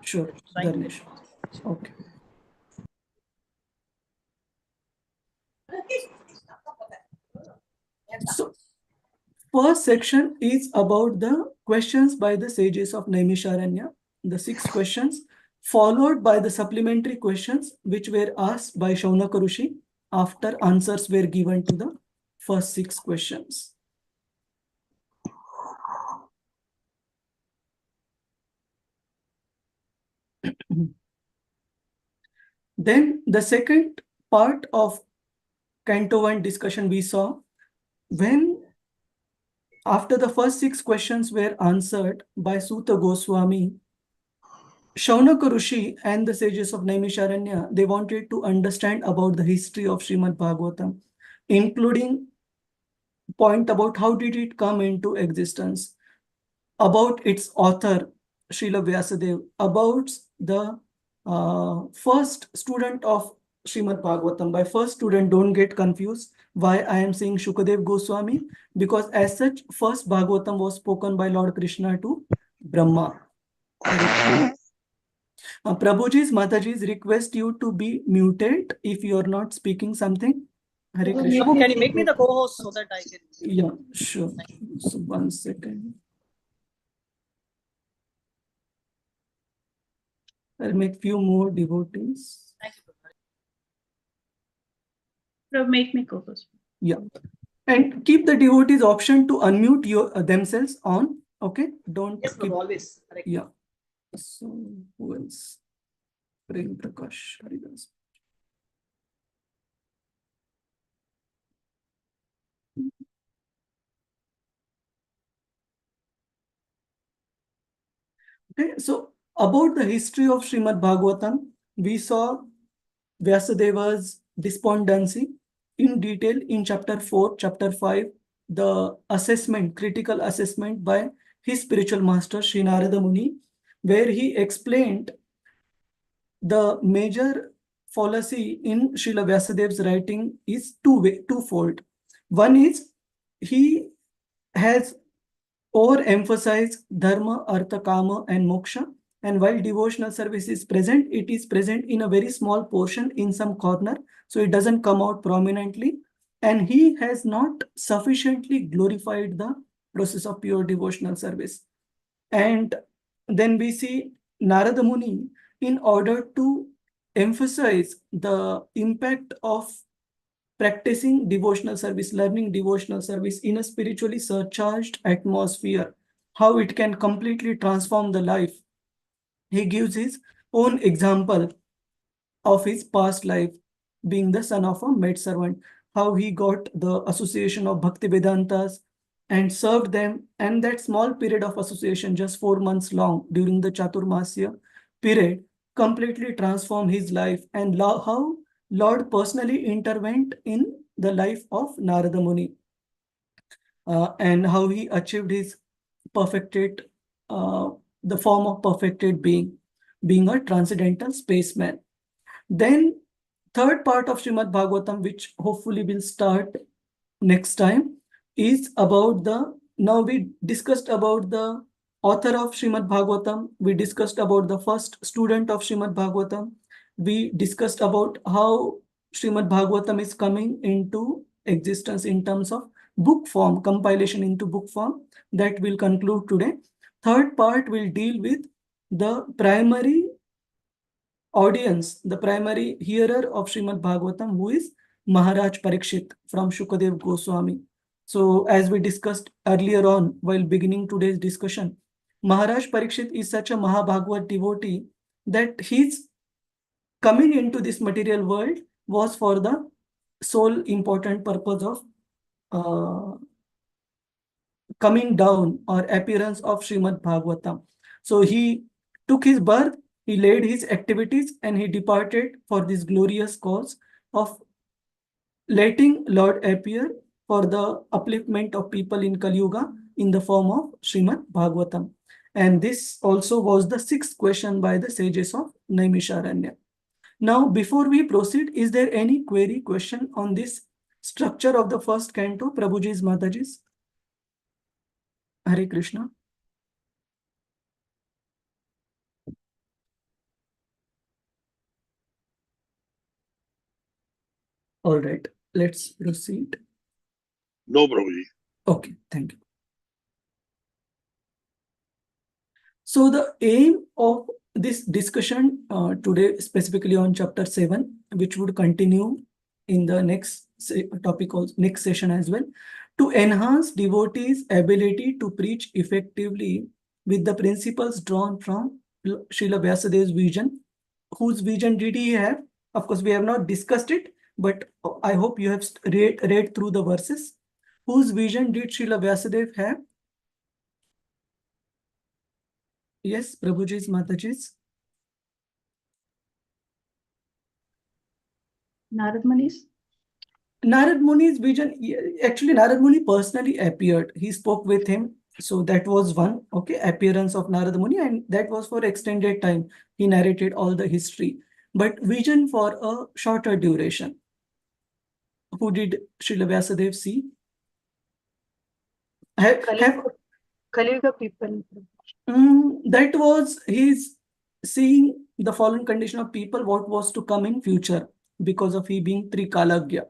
Sure, Dharnesh. Okay. So, first section is about the questions by the sages of Naimisharanya, the 6 questions, followed by the supplementary questions which were asked by Shaunaka Rishi after answers were given to the first 6 questions. Then the second part of Canto 1 discussion we saw, when after the first 6 questions were answered by Suta Goswami, Shaunaka Rishi and the sages of Naimisharanya, they wanted to understand about the history of Srimad Bhagavatam, including point about how did it come into existence, about its author, Srila Vyasadeva, about the first student of Srimad Bhagavatam. By first student, don't get confused why I am saying Shukadev Goswami, because as such, first Bhagavatam was spoken by Lord Krishna to Brahma. Prabhuji's, Mataji's request you to be muted if you are not speaking something. Hare Krishna. Prabhu, can you make me the co-host so that I can? Yeah, sure. So 1 second. I'll make few more devotees. Thank you. Prabhu, make me co-host. Yeah. And keep the devotees option to unmute your themselves on. Okay. Don't Yes, keep. Prabhu, always. Correct. Yeah. So who else? Prem Prakash Haridas. Okay. So about the history of Srimad Bhagavatam, we saw Vyasadeva's despondency in detail in chapter 4, chapter 5, the assessment, critical assessment by his spiritual master, Sri Narada Muni, where he explained the major fallacy in Srila Vyasadev's writing is twofold. One is he has overemphasized dharma, artha, kama, and moksha. And while devotional service is present, it is present in a very small portion in some corner. So it doesn't come out prominently. And he has not sufficiently glorified the process of pure devotional service. And then we see Narada Muni, in order to emphasize the impact of practicing devotional service, learning devotional service in a spiritually surcharged atmosphere, how it can completely transform the life. He gives his own example of his past life, being the son of a maidservant, how he got the association of Bhakti Vedantas and served them. And that small period of association, just 4 months long during the Chaturmasya period, completely transformed his life, and how Lord personally intervened in the life of Narada Muni, and how he achieved his perfected, the form of perfected being a transcendental spaceman. Then third part of Srimad Bhagavatam, which hopefully will start next time, is about now we discussed about the author of Srimad Bhagavatam. We discussed about the first student of Srimad Bhagavatam. We discussed about how Srimad Bhagavatam is coming into existence in terms of book form, compilation into book form. That will conclude today. Third part will deal with the primary audience, the primary hearer of Srimad Bhagavatam, who is Maharaj Parikshit from Shukadev Goswami. So as we discussed earlier on while beginning today's discussion, Maharaj Parikshit is such a Mahabhagavad devotee that his coming into this material world was for the sole important purpose of coming down or appearance of Srimad Bhagavatam. So he took his birth, he laid his activities, and he departed for this glorious cause of letting Lord appear for the upliftment of people in Kali Yuga in the form of Srimad Bhagavatam. And this also was the 6th question by the sages of Naimisharanya. Now, before we proceed, is there any query, question on this structure of the first canto, Prabhuji's, Mataji's? Hare Krishna. All right, let's proceed. No, Prabhuji. Okay, thank you. So the aim of this discussion today, specifically on chapter 7, which would continue in the next topic, next session as well, to enhance devotees' ability to preach effectively with the principles drawn from Srila Vyasadev's vision. Whose vision did he have? Of course, we have not discussed it, but I hope you have read through the verses. Whose vision did Srila Vyasadev have? Yes, Prabhuji's, Mataji's. Narad Muni's? Narad Muni's vision, actually Narad Muni personally appeared. He spoke with him. So that was one, okay, appearance of Narad Muni, and that was for extended time. He narrated all the history. But vision for a shorter duration. Who did Srila Vyasadev see? Kaliuga people. That was his seeing the fallen condition of people, what was to come in future because of he being Trikalagya.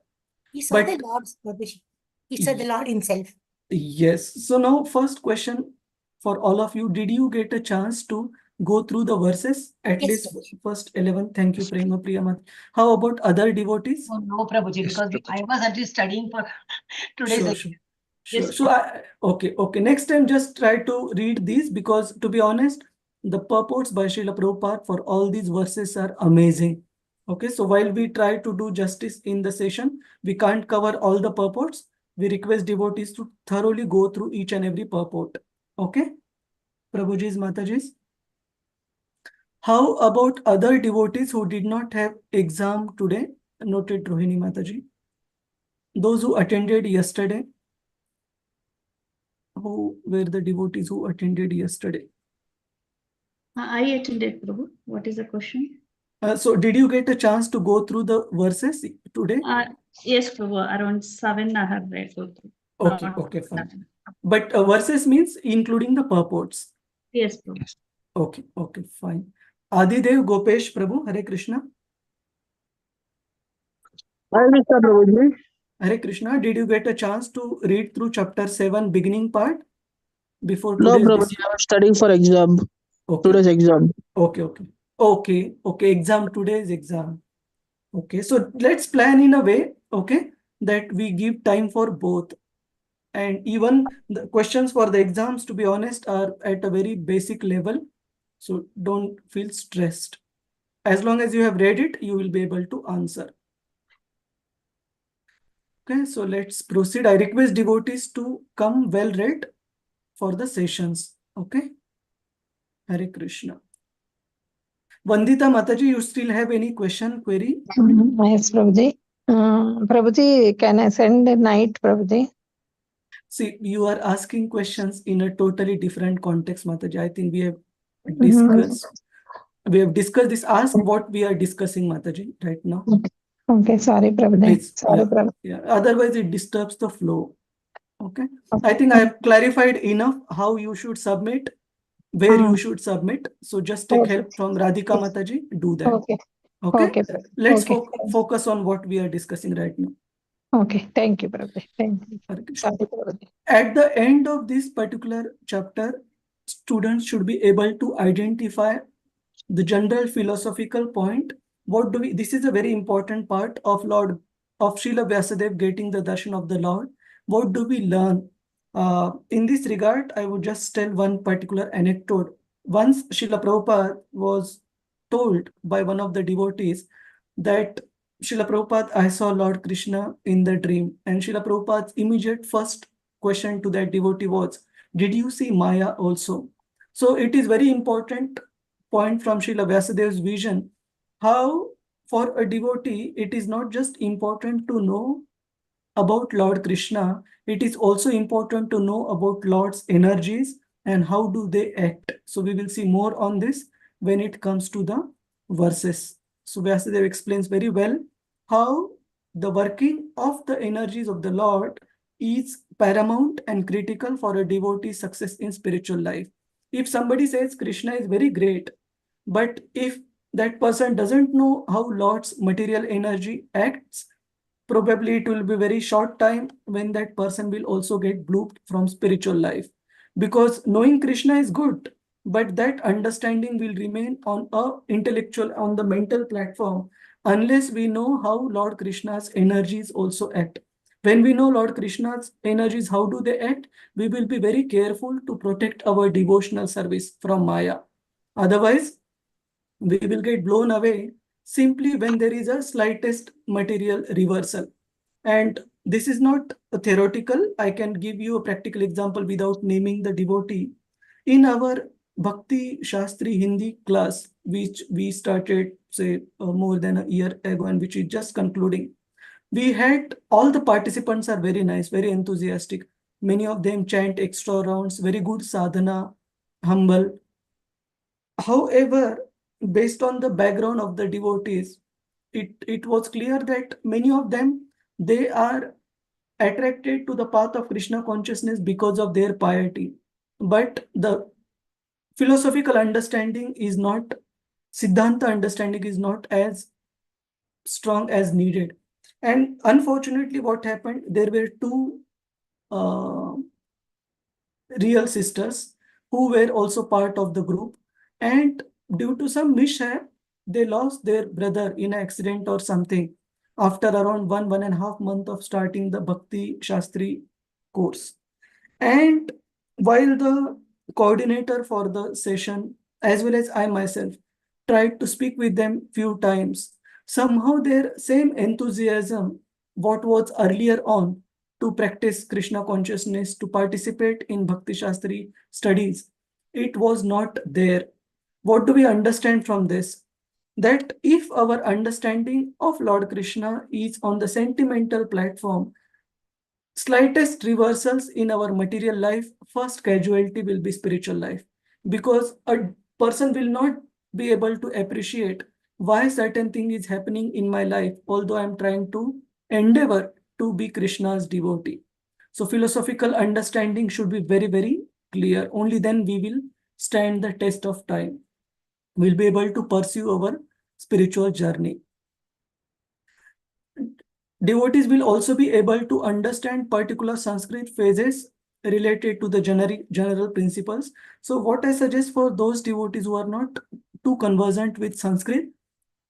He saw the Lord's Prabhuji. He saw the Lord himself. Yes. So now first question for all of you. Did you get a chance to go through the verses? At Yes, least Prabhuji. first 11. Thank you, Prema Priyamat. How about other devotees? Oh, no, Prabhuji, Yes, because Prabhuji. I was actually studying for today's Sure, exam. sure. Yes. So okay. Next time just try to read these, because to be honest, the purports by Srila Prabhupada for all these verses are amazing. Okay, so while we try to do justice in the session, we can't cover all the purports. We request devotees to thoroughly go through each and every purport. Okay, Prabhuji's, Mataji's. How about other devotees who did not have exam today? Noted, Rohini Mataji. Those who attended yesterday. Who were the devotees who attended yesterday? I attended, Prabhu. What is the question? So did you get a chance to go through the verses today? Yes, Prabhu. Around 7 I have read. Okay, Not okay, fine. 7. But verses means including the purports. Yes, Prabhu. Okay, okay, fine. Adidev Gopesh Prabhu, Hare Krishna. Hare Krishna, Prabhuji. Hare Krishna, did you get a chance to read through chapter 7 beginning part before No, today's Prabhuji, I was studying for exam. Okay, Today's exam. okay. Exam, today's exam. Okay, so let's plan in a way, okay, that we give time for both. And even the questions for the exams, to be honest, are at a very basic level. So don't feel stressed. As long as you have read it, you will be able to answer. Okay, so let's proceed. I request devotees to come well read for the sessions. Okay. Hare Krishna. Vandita Mataji, you still have any question, query? Yes, Prabhuji. Prabhuji, can I send a night, Prabhuji? See, you are asking questions in a totally different context, Mataji. I think we have discussed this. Ask what we are discussing, Mataji, right now. Okay, sorry, Prabhuji. Please. Sorry, Yeah, Prabhuji. yeah. Otherwise, it disturbs the flow. Okay. I think I have clarified enough how you should submit, where you should submit. So just take help from Radhika Mataji. Do that. Okay. Okay. Okay, Prabhuji. Let's Okay. focus on what we are discussing right now. Okay. Thank you, Prabhuji. Thank you. Hare Krishna. Sorry, Prabhuji. At the end of this particular chapter, students should be able to identify the general philosophical point. This is a very important part of Srila Vyasadeva getting the darshan of the Lord. What do we learn? In this regard, I would just tell one particular anecdote. Once Srila Prabhupada was told by one of the devotees that Srila Prabhupada, I saw Lord Krishna in the dream. And Srila Prabhupada's immediate first question to that devotee was, did you see Maya also? So it is very important point from Srila Vyasadev's vision, how for a devotee, it is not just important to know about Lord Krishna, it is also important to know about Lord's energies and how do they act. So we will see more on this when it comes to the verses. So Vyasadeva explains very well how the working of the energies of the Lord is paramount and critical for a devotee's success in spiritual life. If somebody says Krishna is very great, but if that person doesn't know how Lord's material energy acts, probably it will be very short time when that person will also get blooped from spiritual life. Because knowing Krishna is good, but that understanding will remain on on the mental platform unless we know how Lord Krishna's energies also act. When we know Lord Krishna's energies, how do they act, we will be very careful to protect our devotional service from Maya. Otherwise, we will get blown away simply when there is a slightest material reversal. And this is not a theoretical. I can give you a practical example without naming the devotee. In our Bhakti Shastri Hindi class, which we started, say, more than a year ago, and which is just concluding, we had all the participants are very nice, very enthusiastic. Many of them chant extra rounds, very good sadhana, humble. However, based on the background of the devotees, it was clear that many of them, they are attracted to the path of Krishna consciousness because of their piety. But the philosophical understanding is not, Siddhanta understanding is not as strong as needed. And unfortunately, what happened, there were two real sisters who were also part of the group, and due to some mishap, they lost their brother in an accident or something after around 1.5 months of starting the Bhakti Shastri course. And while the coordinator for the session, as well as I myself, tried to speak with them few times, somehow their same enthusiasm, what was earlier on, to practice Krishna consciousness, to participate in Bhakti Shastri studies, it was not there. What do we understand from this? That if our understanding of Lord Krishna is on the sentimental platform, slightest reversals in our material life, first casualty will be spiritual life. Because a person will not be able to appreciate why certain thing is happening in my life, although I'm trying to endeavor to be Krishna's devotee. So philosophical understanding should be very, very clear. Only then we will stand the test of time. We'll be able to pursue our spiritual journey. Devotees will also be able to understand particular Sanskrit phrases related to the general principles. So what I suggest for those devotees who are not too conversant with Sanskrit,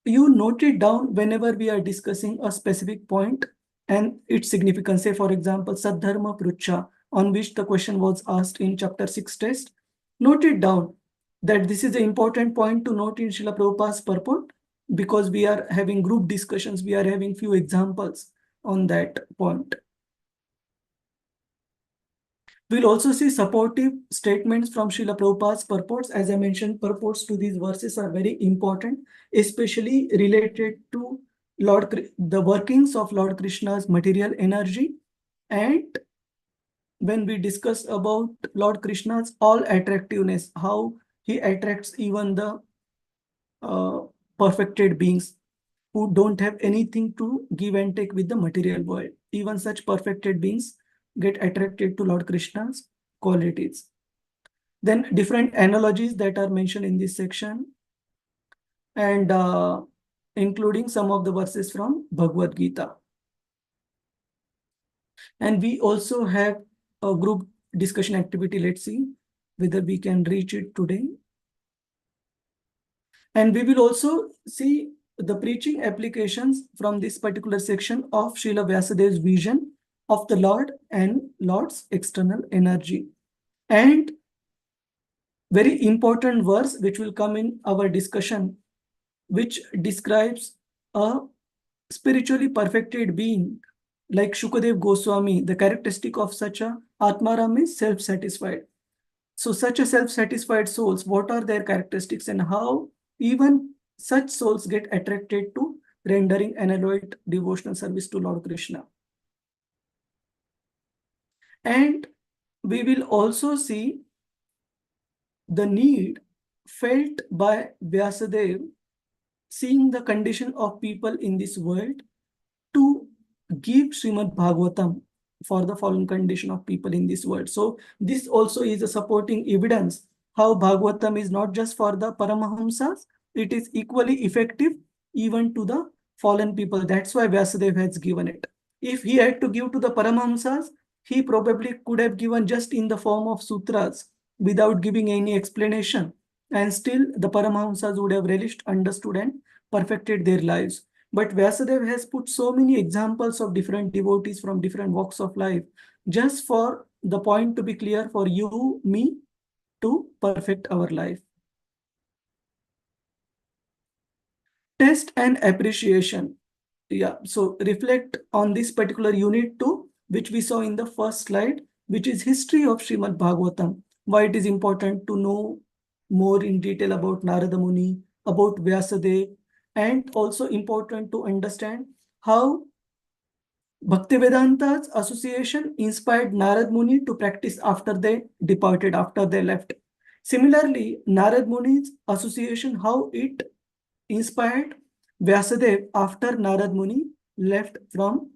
you note it down whenever we are discussing a specific point and its significance. Say, for example, Sadharma Prucha, on which the question was asked in chapter 6 test. Note it down that this is an important point to note in Srila Prabhupada's purport, because we are having group discussions, we are having few examples on that point. We'll also see supportive statements from Srila Prabhupada's purports. As I mentioned, purports to these verses are very important, especially related to the workings of Lord Krishna's material energy. And when we discuss about Lord Krishna's all attractiveness, how he attracts even the perfected beings who don't have anything to give and take with the material world. Even such perfected beings get attracted to Lord Krishna's qualities. Then different analogies that are mentioned in this section, and including some of the verses from Bhagavad Gita. And we also have a group discussion activity. Let's see whether we can reach it today. And we will also see the preaching applications from this particular section of Srila Vyasadev's vision of the Lord and Lord's external energy. And very important verse which will come in our discussion, which describes a spiritually perfected being like Shukadev Goswami. The characteristic of such a Atmaram is self-satisfied. So such a self-satisfied souls, what are their characteristics and how even such souls get attracted to rendering unalloyed devotional service to Lord Krishna. And we will also see the need felt by Vyasadev, seeing the condition of people in this world, to give Srimad Bhagavatam for the fallen condition of people in this world. So this also is a supporting evidence how Bhagavatam is not just for the Paramahamsas, it is equally effective even to the fallen people. That's why Vyasadeva has given it. If he had to give to the Paramahamsas, he probably could have given just in the form of sutras without giving any explanation. And still the Paramahamsas would have relished, understood, and perfected their lives. But Vyasadeva has put so many examples of different devotees from different walks of life, just for the point to be clear for you, me, to perfect our life. Test and appreciation. Yeah, so reflect on this particular unit 2, which we saw in the first slide, which is history of Srimad Bhagavatam. Why it is important to know more in detail about Narada Muni, about Vyasadeva, and also important to understand how Bhaktivedanta's association inspired Narad Muni to practice after they departed, after they left. Similarly, Narad Muni's association, how it inspired Vyasadeva after Narad Muni left from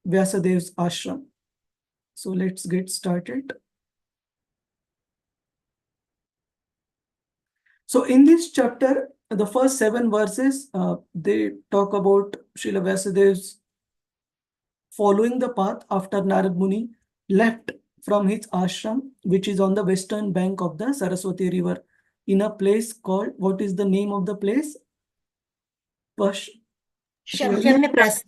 Vyasadev's ashram. So let's get started. So in this chapter, the first 7 verses, they talk about Srila Vyasadev's following the path after Narad Muni left from his ashram, which is on the western bank of the Saraswati river, in a place called, what is the name of the place? Shamyapras.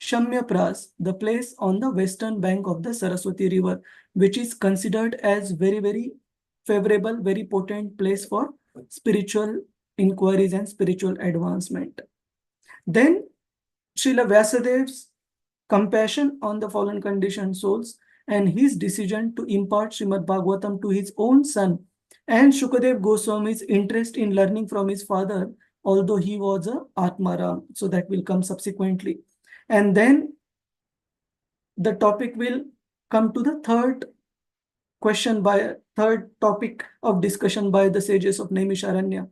Shamyapras, the place on the western bank of the Saraswati river, which is considered as very, very favorable, very potent place for spiritual inquiries and spiritual advancement. Then Srila Vyasadev's compassion on the fallen conditioned souls and his decision to impart Srimad Bhagavatam to his own son, and Shukadev Goswami's interest in learning from his father, although he was a Atmaram. So that will come subsequently. And then the topic will come to the third topic of discussion by the sages of Naimisharanya,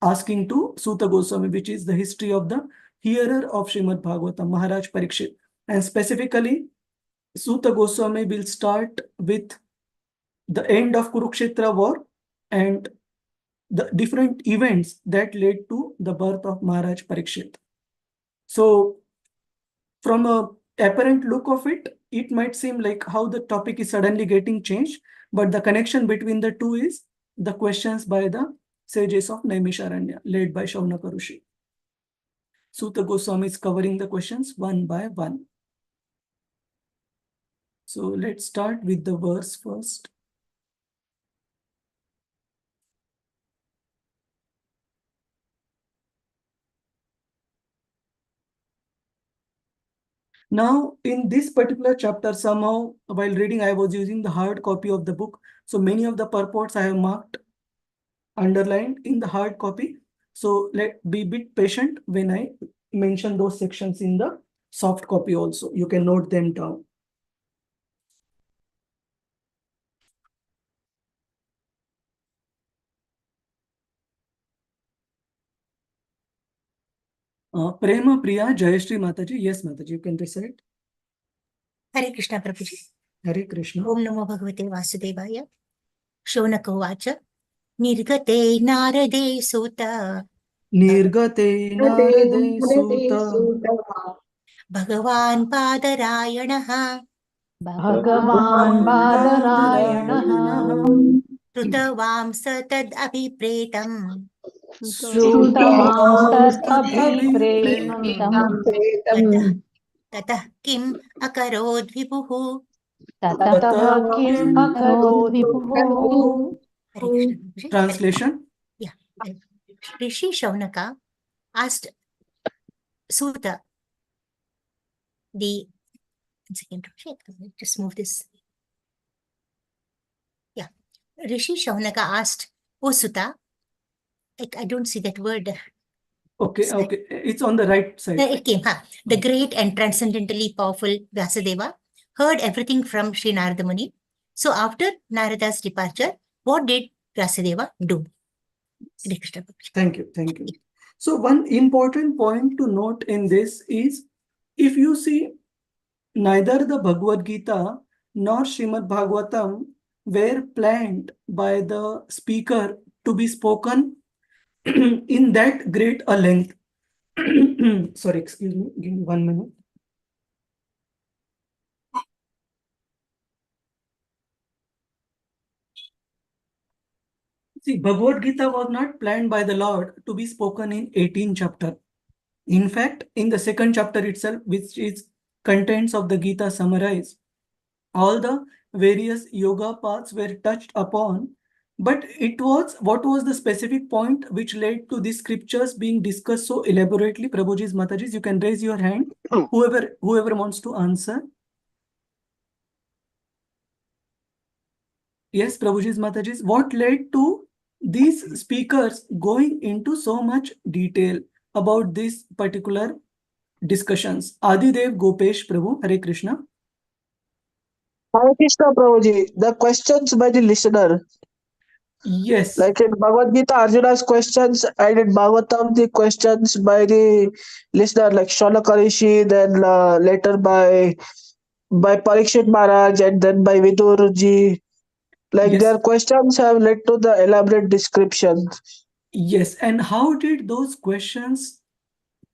asking to Suta Goswami, which is the history of the hearer of Srimad Bhagavatam, Maharaj Parikshit. And specifically, Suta Goswami will start with the end of Kurukshetra war and the different events that led to the birth of Maharaj Parikshit. So from a apparent look of it, it might seem like how the topic is suddenly getting changed, but the connection between the two is the questions by the sages of Naimisharanya, led by Shaunaka Rishi. Suta Goswami is covering the questions one by one. So let's start with the verse first. Now, in this particular chapter, somehow, while reading, I was using the hard copy of the book. So many of the purports I have marked, underlined in the hard copy. So be a bit patient when I mention those sections in the soft copy also. You can note them down. Prema Priya Jayashri Mataji. Yes, Mataji, you can recite. Hare Krishna Prabhuji. Hare Krishna. Om Namo Bhagavate Vasudevaya. Shaunaka Vacha. Nirgate Narade Suta. Nirgate Narade Suta. Bhagavan Padarayanaha. Bhagavan Badarayanaha Trutavam Satad Abhipretam. Srutamam Tattabhipretam Tatah Kim Akarod Vipuhu. Tatah Kim Akarod Vipuhu. Hare Krishna Prabhuji. Translation. Yeah. Rishi Shaunaka asked Suta, the second, just move this. Yeah. Rishi Shaunaka asked, O Suta, I don't see that word. Okay, okay. It's on the right side. It came, huh? The great and transcendently powerful Vyasadeva heard everything from Sri Narada Muni. So after Narada's departure, what did Vyasadeva do? Thank you, thank you. So one important point to note in this is, if you see, neither the Bhagavad Gita nor Srimad Bhagavatam were planned by the speaker to be spoken in that great a length. Sorry, excuse me, give me 1 minute. See, Bhagavad Gita was not planned by the Lord to be spoken in 18 chapter. In fact, in the second chapter itself, which is contents of the Gita summarized, all the various yoga paths were touched upon, but what was the specific point which led to these scriptures being discussed so elaborately? Prabhuji's, Mataji's, you can raise your hand. Whoever wants to answer. Yes, Prabhuji's, Mataji's, what led to these speakers going into so much detail about these particular discussions? Adidev Gopesh Prabhu, Hare Krishna. Hare Krishna Prabhuji, the questions by the listener. Yes. Like in Bhagavad Gita, Arjuna's questions, and in Bhagavatam, the questions by the listener, like Shaunaka Rishi, then later by Parikshit Maharaj, and then by Vidurji. Like Yes. their questions have led to the elaborate descriptions. Yes, and how did those questions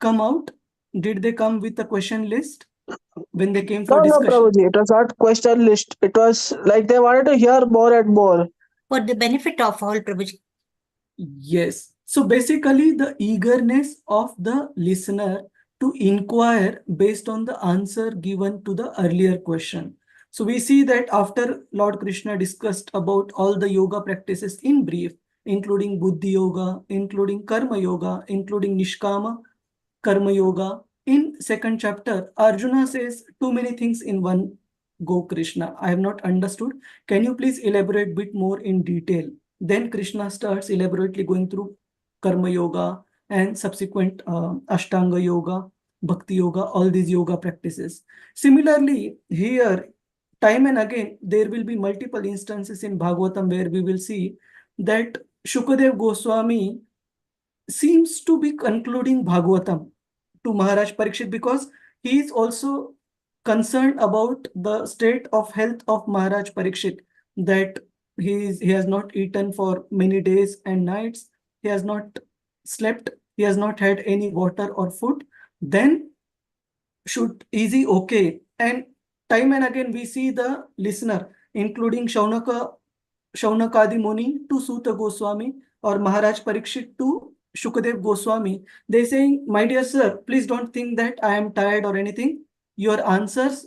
come out? Did they come with a question list when they came for No, discussion? Prabhuji, it was not question list. It was like they wanted to hear more and more. For the benefit of all, Prabhuji. Yes. So basically, the eagerness of the listener to inquire based on the answer given to the earlier question. So we see that after Lord Krishna discussed about all the yoga practices in brief, including Buddhi Yoga, including Karma Yoga, including Nishkama Karma Yoga, in second chapter, Arjuna says too many things in one go, Krishna. I have not understood. Can you please elaborate a bit more in detail? Then Krishna starts elaborately going through Karma Yoga and subsequent Ashtanga Yoga, Bhakti Yoga, all these yoga practices. Similarly, here, time and again, there will be multiple instances in Bhagavatam where we will see that Shukadev Goswami seems to be concluding Bhagavatam to Maharaj Parikshit because he is also concerned about the state of health of Maharaj Parikshit, that he has not eaten for many days and nights, he has not slept, he has not had any water or food. Then is he okay? And time and again we see the listener, including Shaunakadi Muni to Suta Goswami or Maharaj Parikshit to Shukadev Goswami. They saying, my dear sir, please don't think that I am tired or anything. Your answers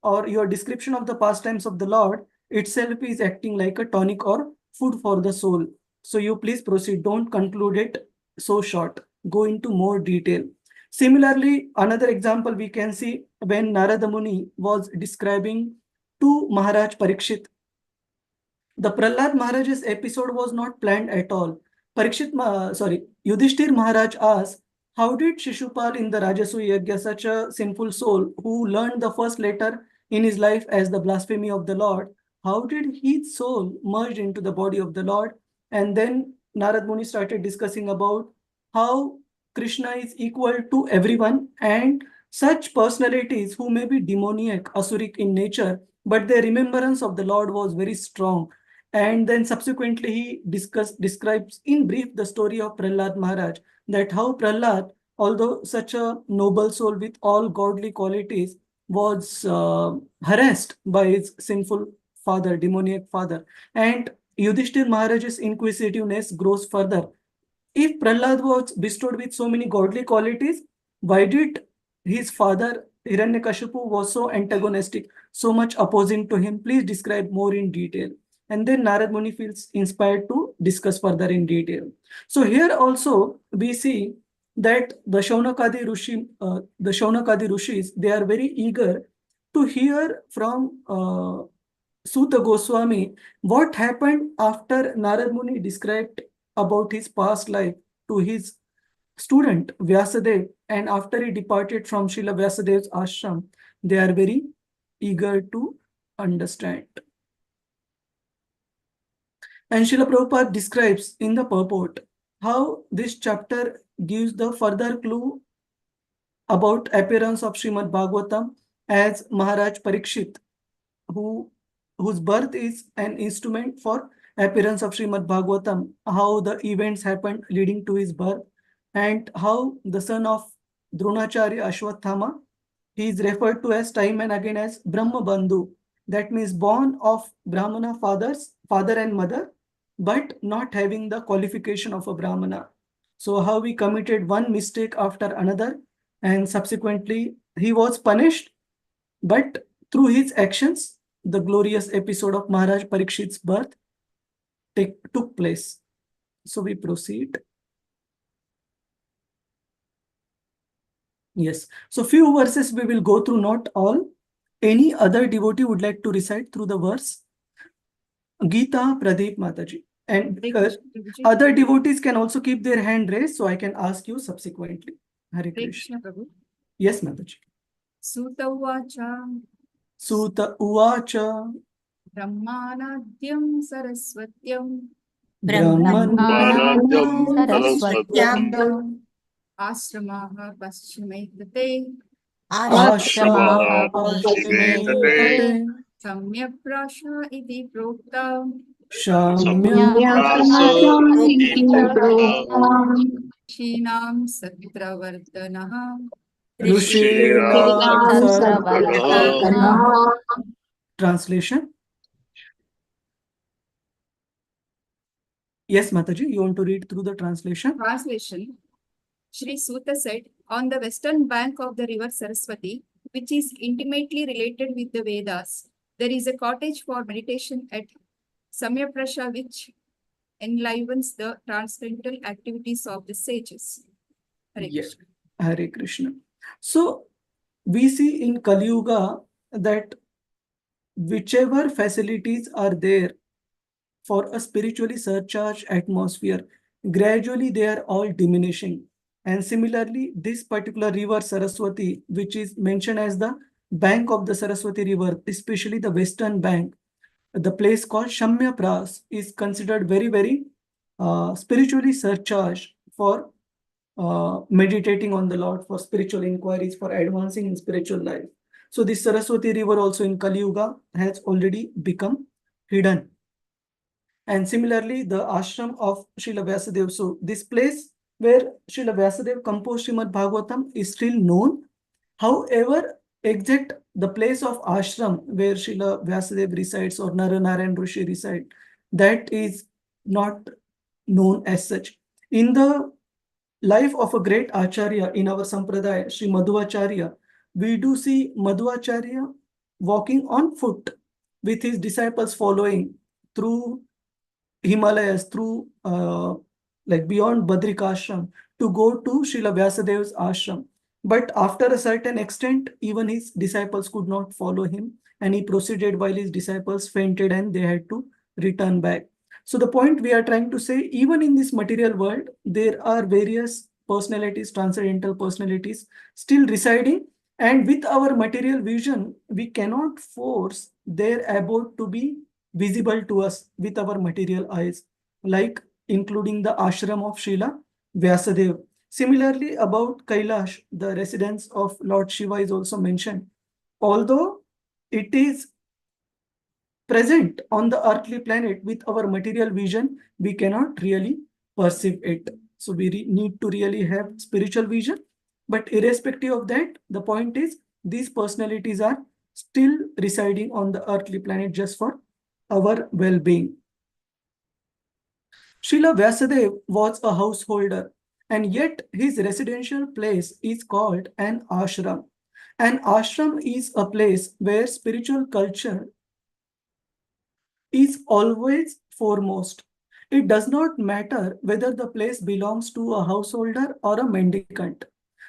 or your description of the pastimes of the Lord itself is acting like a tonic or food for the soul. So you please proceed. Don't conclude it so short. Go into more detail. Similarly, another example we can see when Narada Muni was describing to Maharaj Parikshit. The Prahlad Maharaj's episode was not planned at all. Yudhishthir Maharaj asked, how did Shishupal in the Rajasuya Yagya, such a sinful soul who learned the first letter in his life as the blasphemy of the Lord, how did his soul merge into the body of the Lord? And then Narad Muni started discussing about how Krishna is equal to everyone, and such personalities who may be demoniac, asuric in nature, but their remembrance of the Lord was very strong. And then subsequently he describes in brief the story of Prahlad Maharaj, that how Prahlad, although such a noble soul with all godly qualities, was harassed by his sinful father, demoniac father. And Yudhishthir Maharaj's inquisitiveness grows further. If Prahlad was bestowed with so many godly qualities, why did his father Hiranyakashipu was so antagonistic, so much opposing to him? Please describe more in detail. And then Narad Muni feels inspired to discuss further in detail. So here also we see that the Shaunakadi Rishis, they are very eager to hear from Suta Goswami what happened after Narad Muni described about his past life to his student Vyasadeva, and after he departed from Srila Vyasadev's ashram. They are very eager to understand. And Srila Prabhupada describes in the purport how this chapter gives the further clue about appearance of Srimad Bhagavatam as Maharaj Parikshit, whose birth is an instrument for appearance of Srimad Bhagavatam, how the events happened leading to his birth, and how the son of Dronacharya Ashwathama, he is referred to as time and again as Brahma Bandhu. That means born of Brahmana father and mother, but not having the qualification of a Brahmana. So how he committed one mistake after another, and subsequently he was punished, but through his actions, the glorious episode of Maharaj Parikshit's birth took place. So we proceed. Yes. So few verses we will go through, not all. Any other devotee would like to recite through the verse? Gita, Pradeep, Mataji. And other devotees can also keep their hand raised, so I can ask you subsequently. Hare Krishna. Prabhu. Yes, Mataji. Suta uvacha Suta Uvacha Brahmanadyam Saraswatyam Brahmanadyam Saraswatyam Asramaha Paschimaitate Ashramaha Paschimaitate Samyaprasha iti prokta Samyaprasa iti prokta Shinam Satravardhanaha Rishira Sarvardhanaha. Translation. Yes, Mataji, you want to read through the translation? Translation. Shri Suta said, on the western bank of the river Saraswati, which is intimately related with the Vedas, there is a cottage for meditation at Samyaprasha, which enlivens the transcendental activities of the sages. Hare Yes. Krishna. Hare Krishna. So we see in Kali Yuga that whichever facilities are there for a spiritually surcharged atmosphere, gradually they are all diminishing. And similarly, this particular river Saraswati, which is mentioned as the bank of the Saraswati river, especially the western bank, the place called Shamya Pras is considered very, very spiritually surcharged for meditating on the Lord, for spiritual inquiries, for advancing in spiritual life. So this Saraswati river also in Kali Yuga has already become hidden. And similarly, the ashram of Srila Vyasadeva, so this place where Srila Vyasadeva composed Srimad Bhagavatam is still known. However, exact the place of ashram where Srila Vyasadeva resides or Naranarayan Rishi reside, that is not known as such. In the life of a great Acharya in our Sampradaya, Sri Madhvacharya, we do see Madhvacharya walking on foot with his disciples following through Himalayas, through like beyond Badrikashram to go to Srila Vyasadeva's ashram. But after a certain extent, even his disciples could not follow him, and he proceeded while his disciples fainted and they had to return back. So the point we are trying to say, even in this material world, there are various personalities, transcendental personalities still residing, and with our material vision, we cannot force their abode to be visible to us with our material eyes, like including the ashram of Srila Vyasadeva. Similarly, about Kailash, the residence of Lord Shiva is also mentioned. Although it is present on the earthly planet with our material vision, we cannot really perceive it. So we need to really have spiritual vision. But irrespective of that, the point is these personalities are still residing on the earthly planet just for our well-being. Srila Vyasadeva was a householder, and yet his residential place is called an ashram. An ashram is a place where spiritual culture is always foremost. It does not matter whether the place belongs to a householder or a mendicant.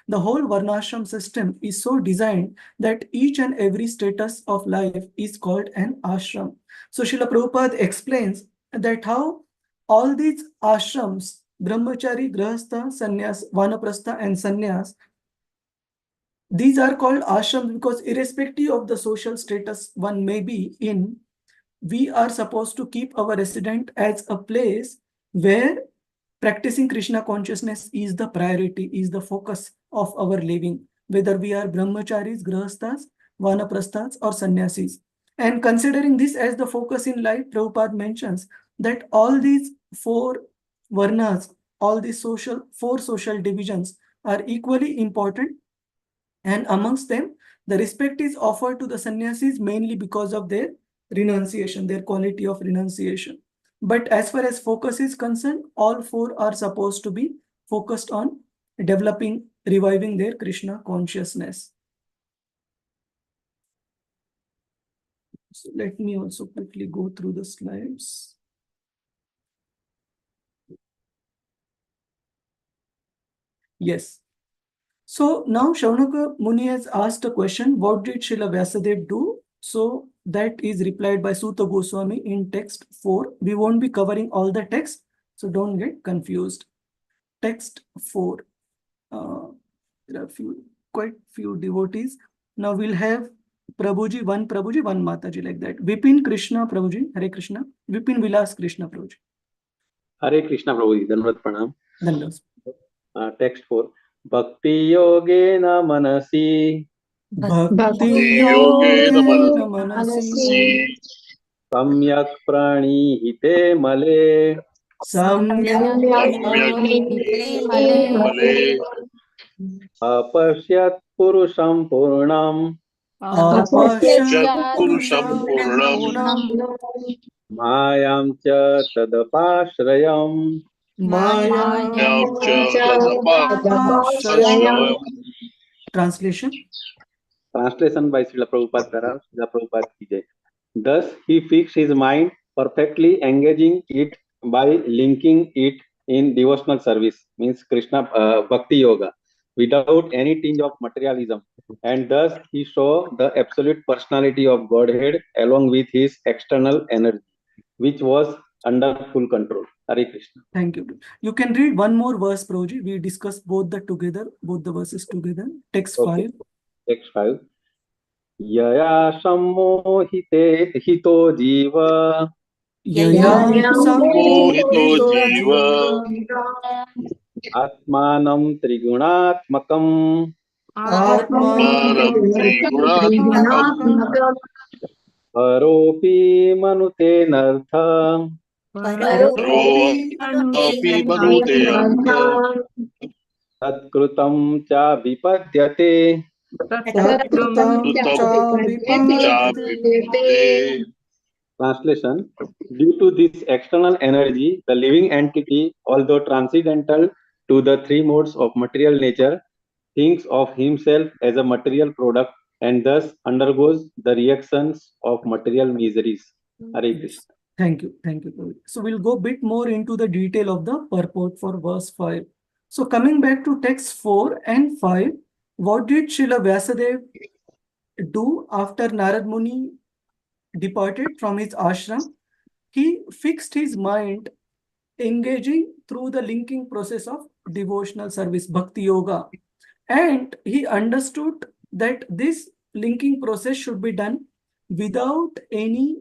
The whole Varnashram system is so designed that each and every status of life is called an ashram. So Srila Prabhupada explains that how all these ashrams, Brahmachari, Grahastha, Sannyas, Vanaprastha and Sannyas, these are called ashrams because irrespective of the social status one may be in, we are supposed to keep our residence as a place where practicing Krishna consciousness is the priority, is the focus of our living, whether we are brahmacharis, grahasthas, vanaprasthas or sannyasis. And considering this as the focus in life, Prabhupada mentions that all these four varnas, all these four social divisions are equally important, and amongst them, the respect is offered to the sannyasis mainly because of their renunciation, their quality of renunciation. But as far as focus is concerned, all four are supposed to be focused on developing, reviving their Krishna consciousness. So let me also quickly go through the slides. Yes. So now Shaunaka Muni has asked a question, what did Srila Vyasadeva do? So that is replied by Suta Goswami in text 4. We won't be covering all the text, so don't get confused. Text 4. There are quite few devotees. Now we'll have Prabhuji, one Mataji, like that. Vipin Krishna Prabhuji, Hare Krishna. Vipin Vilas Krishna Prabhuji. Hare Krishna Prabhu, Dandavat Pranam. Dandavat. Text 4. Bhakti yogena manasi Bhakti yogena yogena manasi samyak pranihite male samyak male apasyat purusham purnam apashyat purusham purnam mayam cha tadapashrayam. mayam tapashrayam. Translation. Translation by Srila Prabhupada. Srila Prabhupada ki jai. Thus he fixed his mind, perfectly engaging it by linking it in devotional service, means Krishna Bhakti Yoga, without any tinge of materialism. And thus he saw the absolute personality of Godhead along with his external energy, which was under full control. Hare Krishna. Thank you. You can read one more verse, Prabhuji. We discussed both the verses together. Text 5. Text 5. Yaya sammohite hito jiva Yaya sammohito jiva atmanam triguణాత్మకం atmanam triguణात्मकम् Paropi manute nartha paropi manute tatkrutam cha vipadyate. tatkrutam cha vipadyate. Translation. Due to this external energy, the living entity, although transcendental to the three modes of material nature, thinks of himself as a material product and thus undergoes the reactions of material miseries. Hare Krishna. Thank you, Prabhuji. So we'll go a bit more into the detail of the purport for verse 5. So coming back to text 4 and 5, what did Srila Vyasadeva do after Narad Muni departed from his ashram? He fixed his mind engaging through the linking process of devotional service, Bhakti Yoga. And he understood that this linking process should be done without any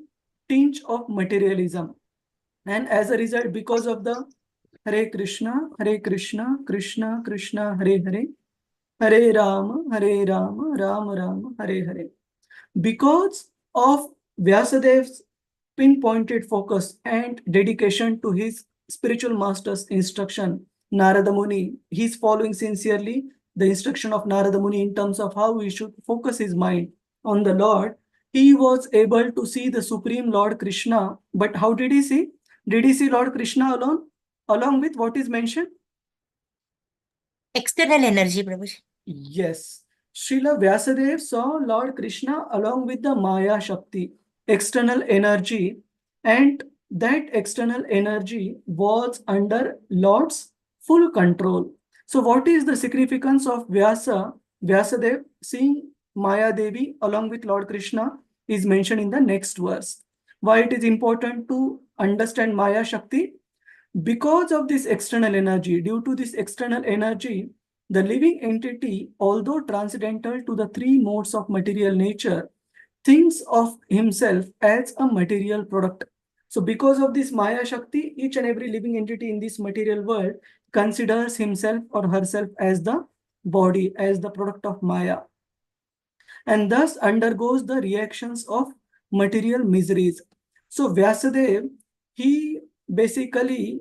tinge of materialism. And as a result, because of the Hare Krishna, Krishna Krishna, Hare Hare, Hare Rama, Rama Rama, Hare Hare. Because of Vyasadev's pinpointed focus and dedication to his spiritual master's instruction, Narada Muni, he's following sincerely the instruction of Narada Muni in terms of how he should focus his mind on the Lord. He was able to see the Supreme Lord Krishna. But how did he see? Did he see Lord Krishna alone? Along with what is mentioned? External energy, Prabhu. Yes. Srila Vyasadeva saw Lord Krishna along with the Maya Shakti, external energy, and that external energy was under Lord's full control. So what is the significance of Vyasadeva seeing Maya Devi along with Lord Krishna is mentioned in the next verse. Why it is important to understand Maya Shakti? Because of this external energy, due to this external energy, the living entity, although transcendental to the three modes of material nature, thinks of himself as a material product. So because of this Maya Shakti, each and every living entity in this material world considers himself or herself as the body, as the product of Maya, and thus undergoes the reactions of material miseries. So Vyasadeva he basically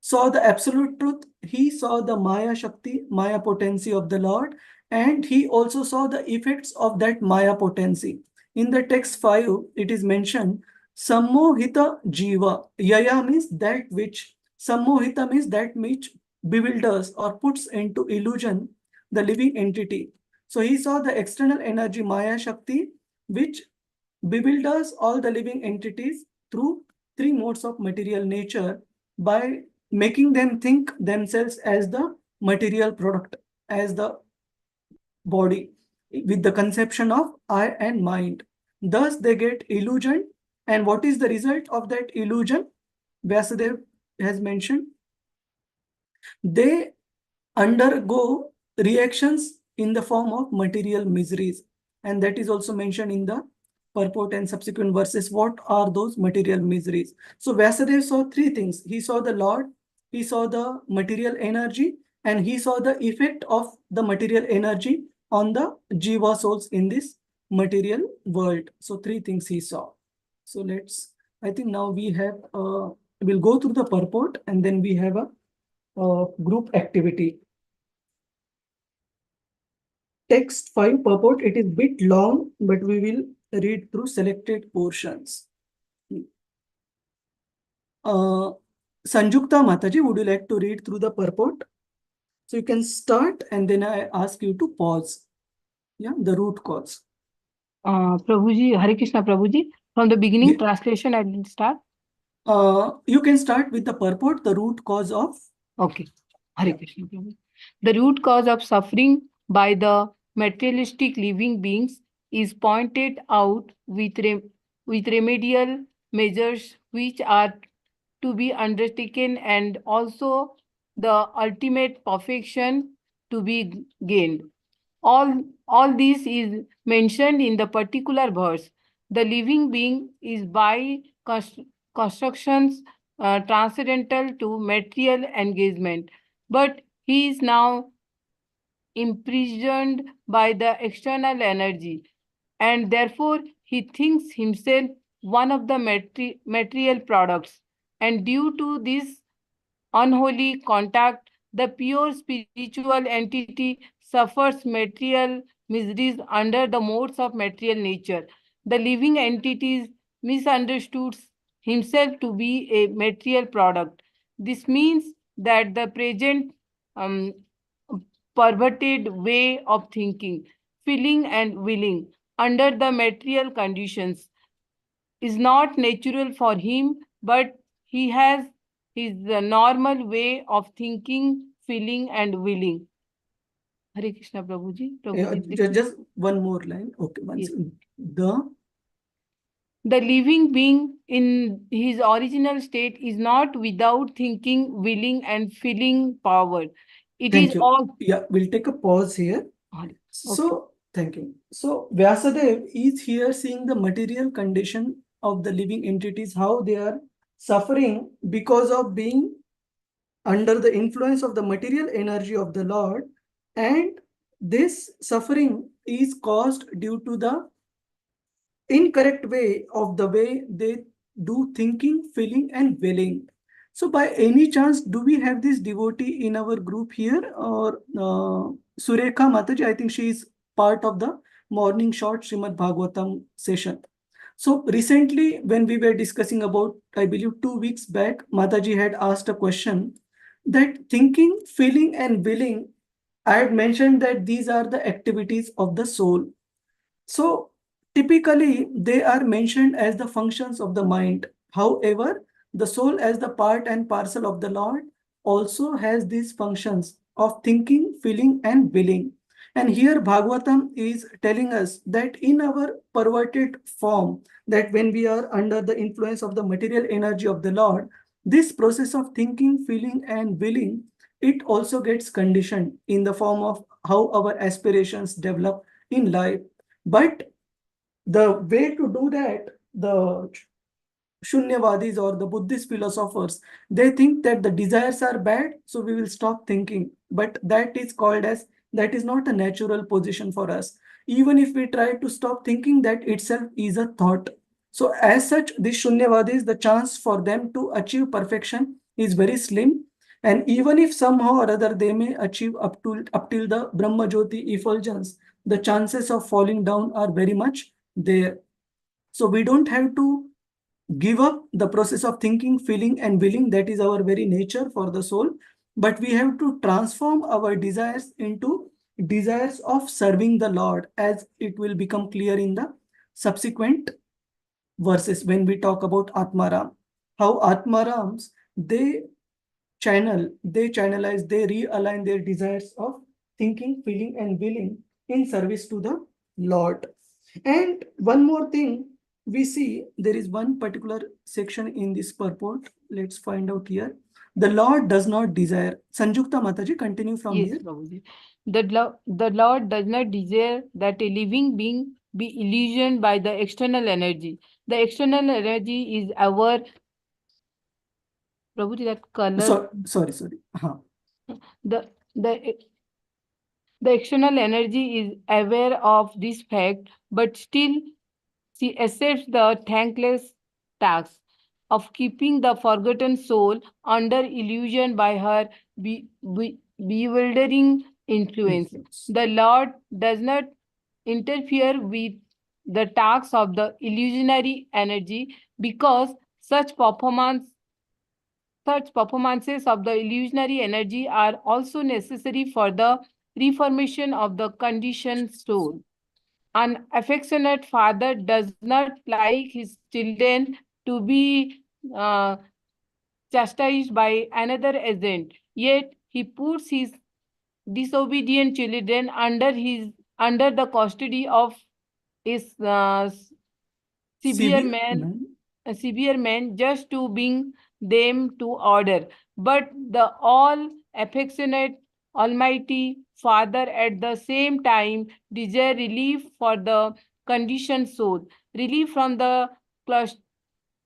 saw the absolute truth. He saw the Maya Shakti, Maya potency of the Lord, and he also saw the effects of that Maya potency. In the text 5, it is mentioned, Sammohita Jiva. Yaya means that which, Sammohita means that which bewilders or puts into illusion the living entity. So he saw the external energy Maya Shakti, which bewilders all the living entities through three modes of material nature by making them think themselves as the material product, as the body, with the conception of I and mind. Thus they get illusion. And what is the result of that illusion? Vyasadeva has mentioned. They undergo reactions in the form of material miseries. And that is also mentioned in the purport and subsequent verses. What are those material miseries? So Vyasadeva saw three things. He saw the Lord, he saw the material energy, and he saw the effect of the material energy on the jiva souls in this material world. So three things he saw. So I think now we have, we'll go through the purport and then we have a group activity. Text 5 purport, it is bit long, but we will read through selected portions. Sanjukta Mataji, would you like to read through the purport? So you can start and then I ask you to pause. Yeah, the root cause. Prabhuji, Hare Krishna Prabhuji. From the beginning, Yeah. translation I will start. You can start with the purport, the root cause of. Okay. Hare Krishna Prabhuji. The root cause of suffering by the materialistic living beings is pointed out with remedial measures which are to be undertaken, and also the ultimate perfection to be gained. All this is mentioned in the particular verse. The living being is by constructions transcendental to material engagement, but he is now imprisoned by the external energy, and therefore he thinks himself one of the material products. And due to this unholy contact, the pure spiritual entity suffers material miseries under the modes of material nature. The living entity misunderstood himself to be a material product. This means that the present um, perverted way of thinking, feeling, and willing under the material conditions is not natural for him, but he has his normal way of thinking, feeling, and willing. Hare Krishna, Prabhuji. Just one more line. Okay, once. Yes. The living being in his original state is not without thinking, willing, and feeling power. Thank you. All. Yeah, we'll take a pause here. Okay. So, thank you. So, Vyasadeva is here seeing the material condition of the living entities, how they are suffering because of being under the influence of the material energy of the Lord, and this suffering is caused due to the incorrect way of the way they do thinking, feeling, and willing. So by any chance, do we have this devotee in our group here, or Surekha Mataji? I think she is part of the morning short Srimad Bhagavatam session. So recently, when we were discussing about, I believe 2 weeks back, Mataji had asked a question that thinking, feeling, and willing, I had mentioned that these are the activities of the soul. So typically, they are mentioned as the functions of the mind. However, the soul as the part and parcel of the Lord also has these functions of thinking, feeling, and willing. And here Bhagavatam is telling us that in our perverted form, that when we are under the influence of the material energy of the Lord, this process of thinking, feeling, and willing, it also gets conditioned in the form of how our aspirations develop in life. But the way to do that, the Shunyavadis or the Buddhist philosophers, they think that the desires are bad, so we will stop thinking. But that is not a natural position for us. Even if we try to stop thinking, that itself is a thought. So as such, these Shunyavadis, the chance for them to achieve perfection is very slim. And even if somehow or other they may achieve up till the Brahma Jyoti effulgence, the chances of falling down are very much there. So we don't have to give up the process of thinking, feeling, and willing. That is our very nature for the soul. But we have to transform our desires into desires of serving the Lord, as it will become clear in the subsequent verses when we talk about Atmaram. How Atmarams, they channelize, they realign their desires of thinking, feeling, and willing in service to the Lord. And one more thing, we see there is one particular section in this purport. Let's find out here. The Lord does not desire. Sanjukta Mataji, continue from Yes, here. Prabhuji. The Lord does not desire that a living being be illusioned by the external energy. The external energy is our, Prabhuji, that color. Sorry. The, the, the external energy is aware of this fact, but still she accepts the thankless task of keeping the forgotten soul under illusion by her bewildering influence. The Lord does not interfere with the tasks of the illusionary energy because such performances of the illusionary energy are also necessary for the reformation of the conditioned soul. An affectionate father does not like his children to be chastised by another agent, yet he puts his disobedient children under the custody of his severe man just to bring them to order. But the all affectionate Almighty Father at the same time desire relief for the conditioned soul, relief from the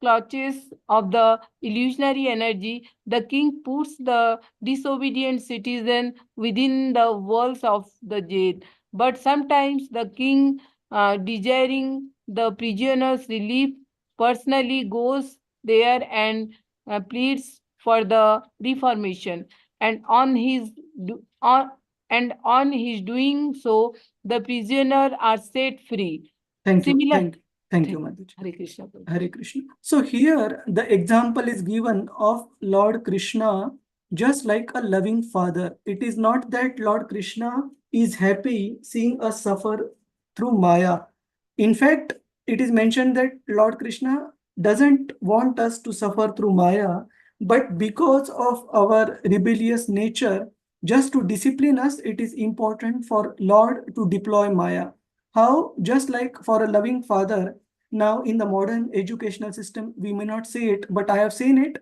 clutches of the illusionary energy. The king puts the disobedient citizen within the walls of the jail. But sometimes the king, desiring the prisoner's relief, personally goes there and pleads for the reformation. And on his doing so, the prisoner are set free. Thank you. Similar- Thank you, Mataji. Hare Krishna. Hare Krishna. So here the example is given of Lord Krishna just like a loving father. It is not that Lord Krishna is happy seeing us suffer through Maya. In fact, it is mentioned that Lord Krishna doesn't want us to suffer through Maya, but because of our rebellious nature, just to discipline us, it is important for Lord to deploy Maya. How? Just like for a loving father, now in the modern educational system, we may not see it, but I have seen it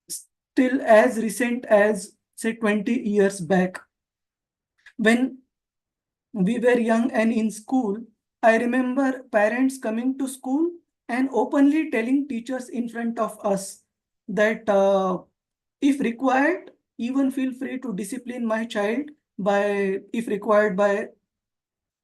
still as recent as say 20 years back. When we were young and in school, I remember parents coming to school and openly telling teachers in front of us that if required, even feel free to discipline my child by, if required, by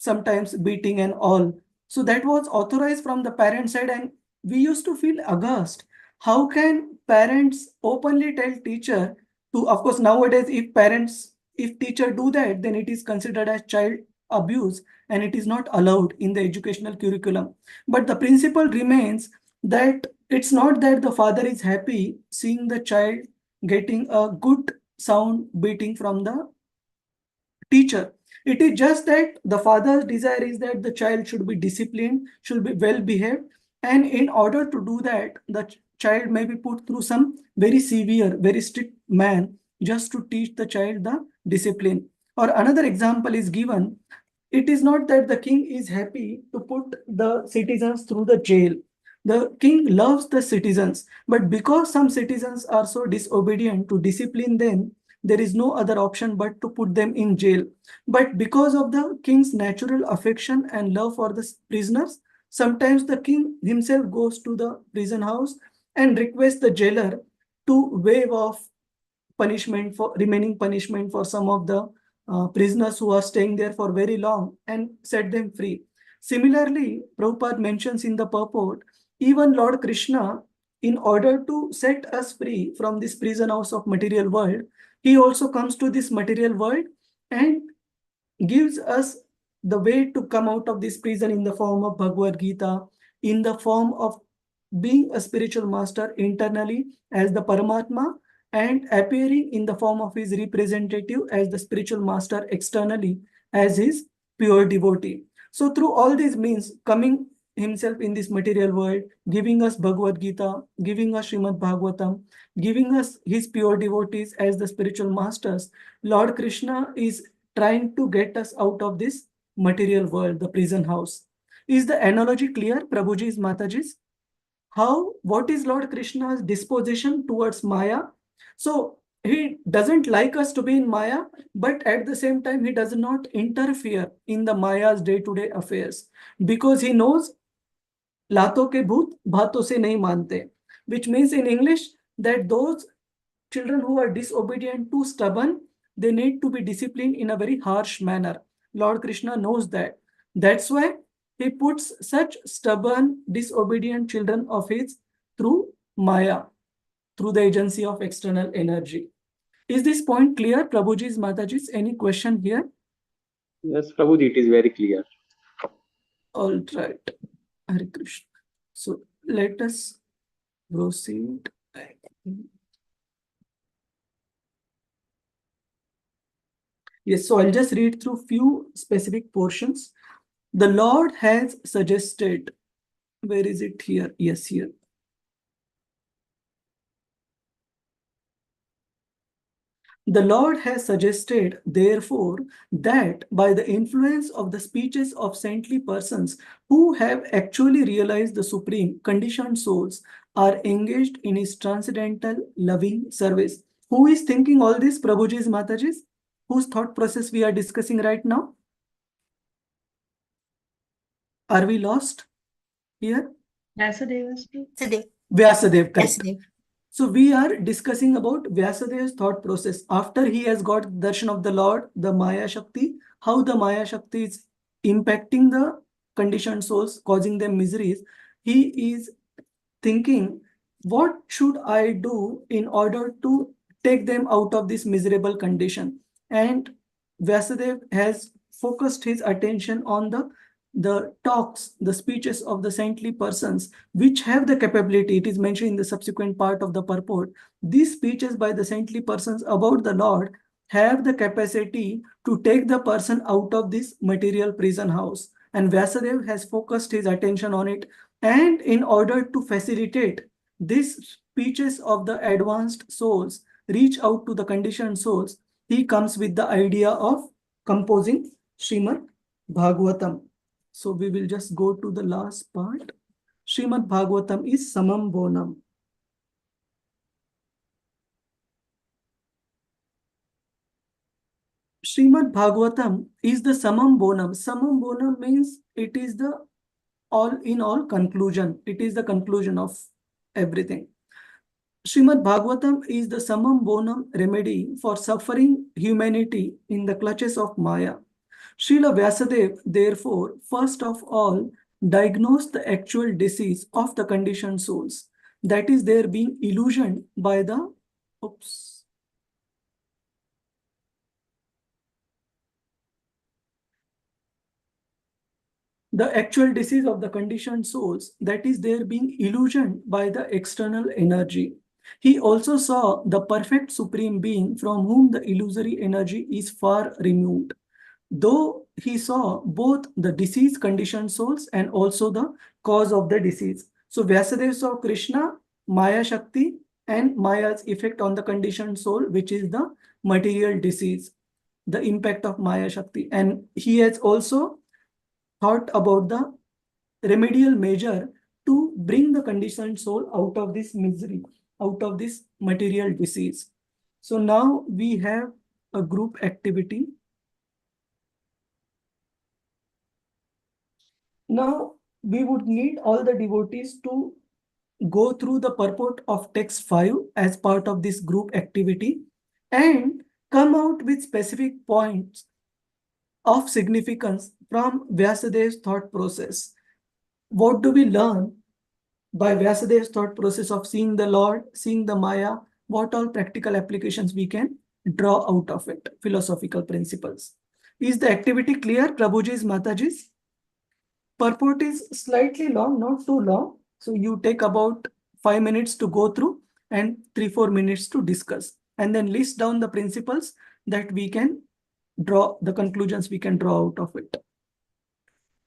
sometimes beating and all. So that was authorized from the parent side, and we used to feel aghast. How can parents openly tell teacher to, of course, nowadays, if teacher do that, then it is considered as child abuse and it is not allowed in the educational curriculum. But the principle remains that it's not that the father is happy seeing the child getting a good sound beating from the teacher. It is just that the father's desire is that the child should be disciplined, should be well behaved, and in order to do that, the child may be put through some very severe, very strict man just to teach the child the discipline. Or another example is given. It is not that the king is happy to put the citizens through the jail. The king loves the citizens, but because some citizens are so disobedient, to discipline them, there is no other option but to put them in jail. But because of the king's natural affection and love for the prisoners, sometimes the king himself goes to the prison house and requests the jailer to waive off punishment for remaining punishment for some of the prisoners who are staying there for very long and set them free. Similarly, Prabhupada mentions in the purport Even Lord Krishna, in order to set us free from this prison house of material world, he also comes to this material world and gives us the way to come out of this prison in the form of Bhagavad Gita, in the form of being a spiritual master internally as the Paramatma, and appearing in the form of his representative as the spiritual master externally as his pure devotee. So through all these means, coming himself in this material world, giving us Bhagavad Gita, giving us Srimad Bhagavatam, giving us his pure devotees as the spiritual masters, Lord Krishna is trying to get us out of this material world, the prison house. Is the analogy clear, Prabhuji's, Mataji's? What is Lord Krishna's disposition towards Maya? So he doesn't like us to be in Maya, but at the same time, he does not interfere in the Maya's day-to-day affairs, because he knows लातों के भूत बातों से नहीं मानते, which means in English that those children who are disobedient, too stubborn, they need to be disciplined in a very harsh manner. Lord Krishna knows that. That's why he puts such stubborn, disobedient children of his through Maya, through the agency of external energy. Is this point clear, Prabhuji's, Mataji's? Any question here? Yes, Prabhuji, it is very clear. All right. Hare Krishna. So let us proceed. Yes, so I'll just read through few specific portions. The Lord has suggested, where is it here? Yes, here. The Lord has suggested, therefore, that by the influence of the speeches of saintly persons who have actually realized the supreme, conditioned souls are engaged in his transcendental loving service. Who is thinking all this, Prabhuji's, Mataji's? Whose thought process we are discussing right now? Are we lost here? Vyasadeva's. Vyasadev. Vyasadev, correct. Vyasadev. So we are discussing about Vyasadev's thought process. After he has got darshan of the Lord, the Maya Shakti, how the Maya Shakti is impacting the conditioned souls, causing them miseries, he is thinking, what should I do in order to take them out of this miserable condition? And Vyasadev has focused his attention on the talks, the speeches of the saintly persons, which have the capability, it is mentioned in the subsequent part of the purport. These speeches by the saintly persons about the Lord have the capacity to take the person out of this material prison house. And Vyasadev has focused his attention on it. And in order to facilitate these speeches of the advanced souls reach out to the conditioned souls, he comes with the idea of composing Srimad Bhagavatam. So we will just go to the last part. Srimad Bhagavatam is Samam Bonam. Srimad Bhagavatam is the Samam Bonam. Samam Bonam means it is the all in all conclusion. It is the conclusion of everything. Srimad Bhagavatam is the Samam Bonam remedy for suffering humanity in the clutches of Maya. Srila Vyasadev, therefore, first of all, diagnosed the actual disease of the conditioned souls, that is, their being illusioned by the the actual disease of the conditioned souls, that is, their being illusioned by the external energy. He also saw the perfect supreme being from whom the illusory energy is far removed. Though he saw both the disease conditioned souls and also the cause of the disease. So Vyasadeva saw Krishna, Maya Shakti, and Maya's effect on the conditioned soul, which is the material disease, the impact of Maya Shakti. And he has also thought about the remedial measure to bring the conditioned soul out of this misery, out of this material disease. So now we have a group activity. Now, we would need all the devotees to go through the purport of text 5 as part of this group activity and come out with specific points of significance from Vyasadev's thought process. What do we learn by Vyasadev's thought process of seeing the Lord, seeing the Maya, what all practical applications we can draw out of it, philosophical principles. Is the activity clear, Prabhuji's, Mataji's? Purport is slightly long, not too long. So you take about 5 minutes to go through and 3-4 minutes to discuss, and then list down the principles that we can draw, the conclusions we can draw out of it.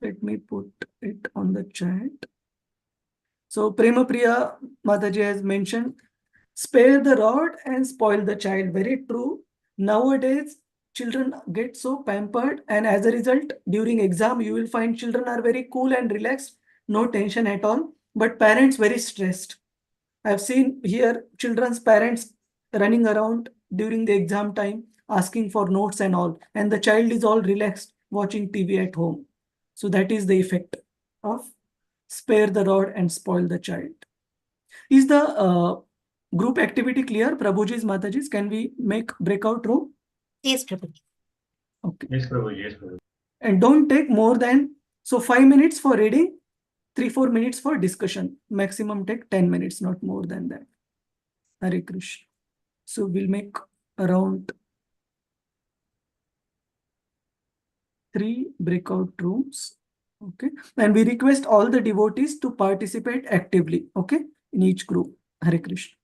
Let me put it on the chat. So Prema Priya Mataji has mentioned, spare the rod and spoil the child. Very true. Nowadays, children get so pampered, and as a result, during exam, you will find children are very cool and relaxed, no tension at all, but parents very stressed. I've seen here children's parents running around during the exam time, asking for notes and all, and the child is all relaxed watching TV at home. So that is the effect of spare the rod and spoil the child. Is the group activity clear, Prabhuji's, Mataji's? Can we make breakout room? Yes, Prabhu. Okay. Yes, Prabhu. Yes, Prabhu. And don't take more than, so 5 minutes for reading, 3-4 minutes for discussion. Maximum take 10 minutes, not more than that. Hare Krishna. So we'll make around 3 breakout rooms. Okay. And we request all the devotees to participate actively. Okay. In each group. Hare Krishna.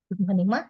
Good morning, ma.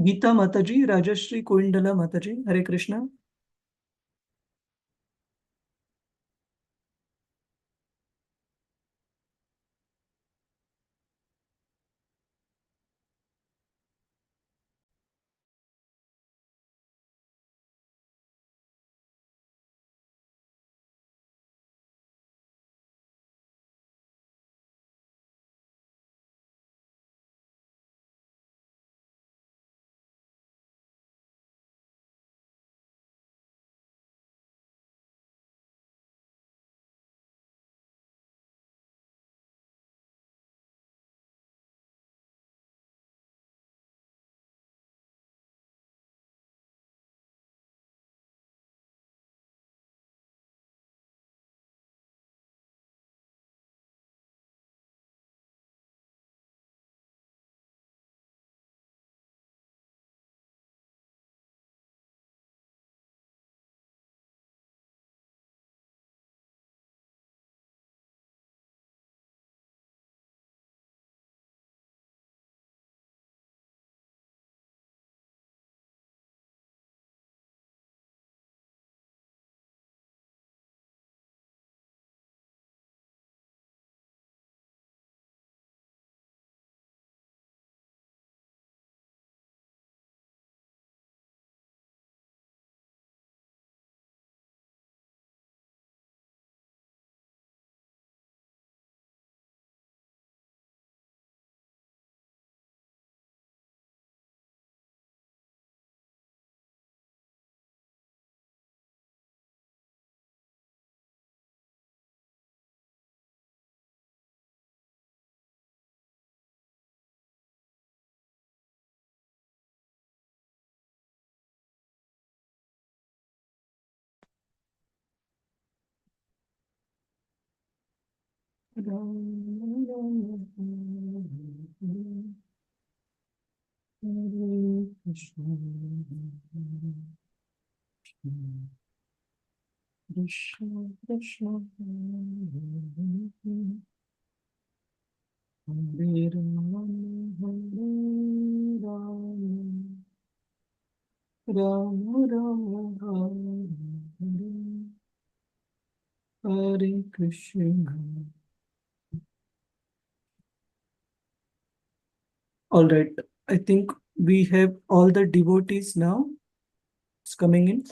Gita Mataji, Rajashri Koindala Mataji, Hare Krishna. Krishna Krishna Hare Rama Hare Rama Rama Rama Hare Hare Krishna. All right, I think we have all the devotees now. It's coming in.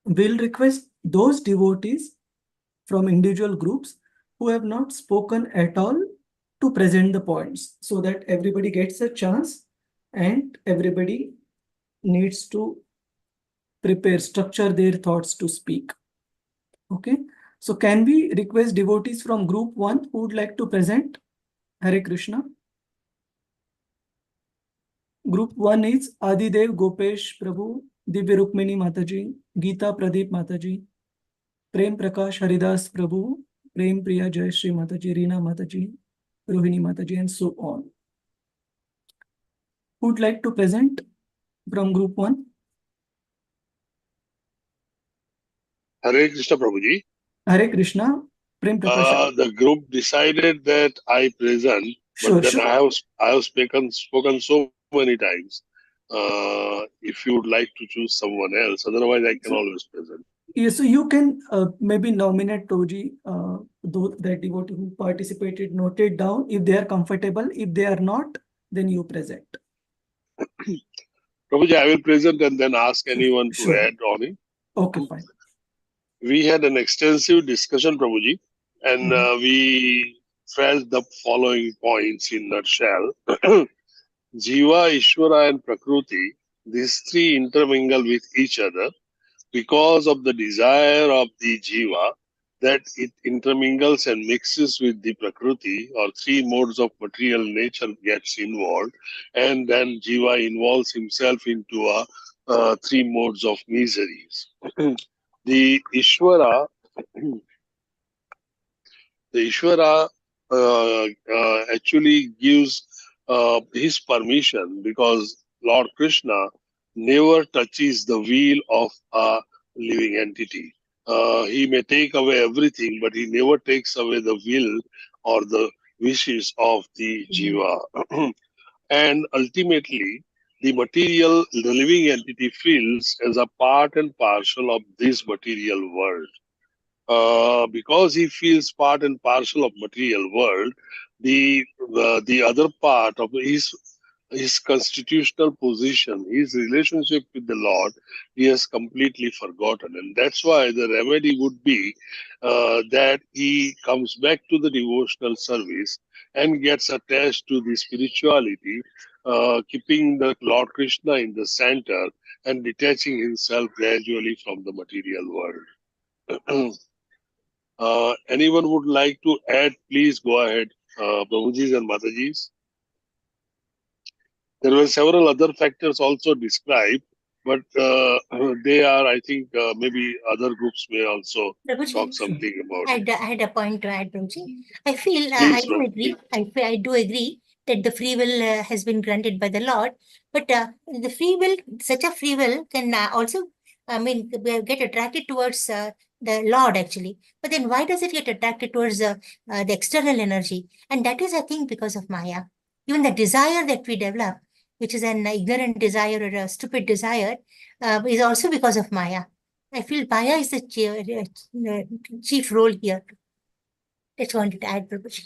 We'll request those devotees from individual groups who have not spoken at all to present the points so that everybody gets a chance and everybody needs to prepare, structure their thoughts to speak. Okay, so can we request devotees from group 1 who would like to present? Hare Krishna. Group 1 is Adidev Gopesh Prabhu, Divya Rukmini Mataji, Gita Pradeep Mataji, Prem Prakash Haridas Prabhu, Prem Priya Jayashri Mataji, Reena Mataji, Rohini Mataji, and so on. Who would like to present from group 1? Hare Krishna Prabhuji. Hare Krishna. Prem Prakash. The group decided that I present, Sure, but then sure. I have spoken so many times. If you would like to choose someone else, otherwise I can So, always present. yes, so you can maybe nominate Toji, that devotee who participated, note it down if they are comfortable. If they are not, then you present. Prabhuji, I will present and then ask Sure, anyone to sure. add on it. Okay, fine. We had an extensive discussion, Prabhuji, and we felt the following points in nutshell. Jiva, Ishvara, and Prakriti, these three intermingle with each other because of the desire of the Jiva that it intermingles and mixes with the Prakriti, or three modes of material nature gets involved, and then Jiva involves himself into three modes of miseries. The Ishvara the Ishvara actually gives his permission, because Lord Krishna never touches the wheel of a living entity. He may take away everything, but he never takes away the will or the wishes of the Jiva. And ultimately, the material, the living entity feels as a part and parcel of this material world. Because he feels part and parcel of material world, the other part of his constitutional position, his relationship with the Lord, he has completely forgotten. And that's why the remedy would be that he comes back to the devotional service and gets attached to the spirituality, keeping the Lord Krishna in the center and detaching himself gradually from the material world. Anyone would like to add, please go ahead, Prabhujis and Matajis. There were several other factors also described, but they are, I think, maybe other groups may also Prabhuji, talk something about it. I had a point to add, Prabhuji. I feel Please, I do ma'am, agree. I do agree that the free will has been granted by the Lord, but the free will, such a free will can also, I mean, get attracted towards the Lord actually. But then why does it get attracted towards the external energy? And that is, I think, because of Maya. Even the desire that we develop, which is an ignorant desire or a stupid desire, is also because of Maya. I feel Maya is the chief role here. Just wanted to add, Prabhu.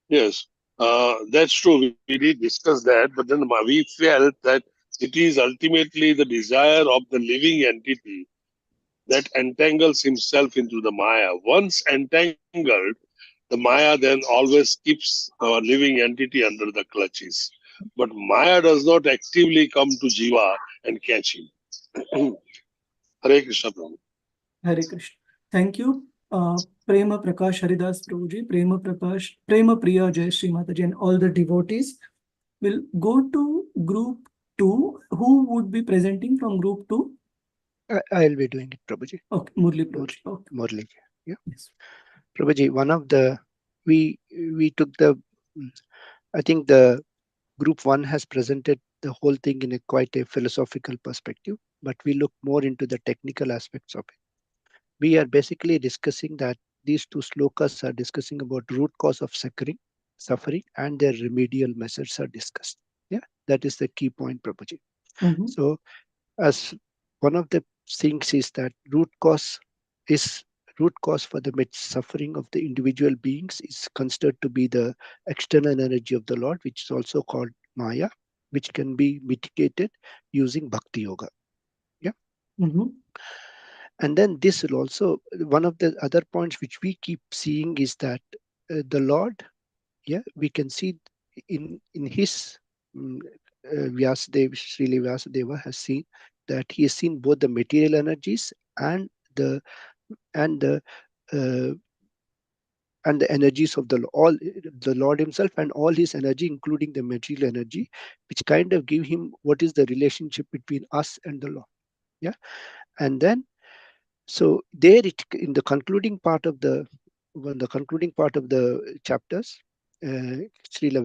Yes, that's true. We did discuss that, but then we felt that it is ultimately the desire of the living entity that entangles himself into the Maya. Once entangled, the Maya then always keeps our living entity under the clutches. But Maya does not actively come to Jiva and catch him. Hare Krishna Prabhu. Hare Krishna. Thank you. Prema Prakash Haridas Prabhuji, Prema Prakash, Prema Priya Jai Shri Mataji, and all the devotees. Will go to group 2. Who would be presenting from group 2? I'll be doing it, Prabhuji. Okay, Murli Prabhuji. Okay. Murli. Yeah. Yes. Prabhuji, one of the, we took the, I think the group 1 has presented the whole thing in a quite a philosophical perspective, but we look more into the technical aspects of it. We are basically discussing that these two slokas are discussing about root cause of suffering, and their remedial measures are discussed. Yeah, that is the key point, Prabhuji. Mhm. So as one of the things is that root cause for the suffering of the individual beings is considered to be the external energy of the Lord, which is also called Maya, which can be mitigated using Bhakti Yoga. Yeah. Mhm. And then this will also, one of the other points which we keep seeing is that the Lord, yeah, we can see in his Vyasadeva, Srila Vyasadeva has seen that he has seen both the material energies and the uh, and the energies of the Lord himself and all his energy, including the material energy, which kind of give him what is the relationship between us and the Lord. Yeah. And then so there it in the concluding part of the chapters, Srila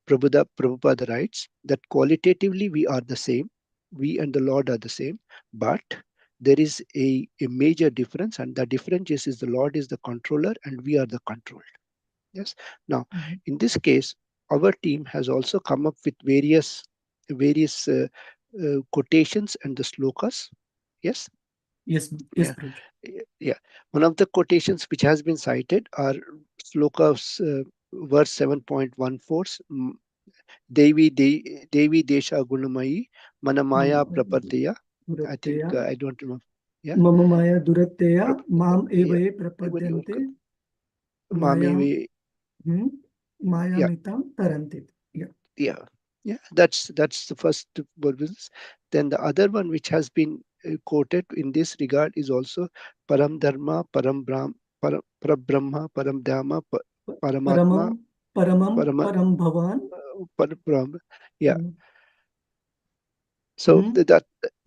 Prabhupada writes that qualitatively we are the same, we and the Lord are the same, but there is a major difference, and the difference is the Lord is the controller and we are the controlled. Yes. Now, in this case, our team has also come up with various quotations and the slokas. Yes. Yes, Yeah. Prabhuji. Yeah. One of the quotations which has been cited are slokas, verse 7.14. Devi Desha Gunamayi Manamaya Prapadya. I think I don't remember. Yeah. Mama Maya Duratteya Mam Evaye Prapadyante Maya Maya Mitam Tarantit. Yeah. Yeah. Yeah. That's the first business. Then the other one which has been quoted in this regard is also Param Dharma, Param Brahm, Parabrahma, Param Dhamma, Paramatma, Param Bhavan. Parabrahma. Yeah. So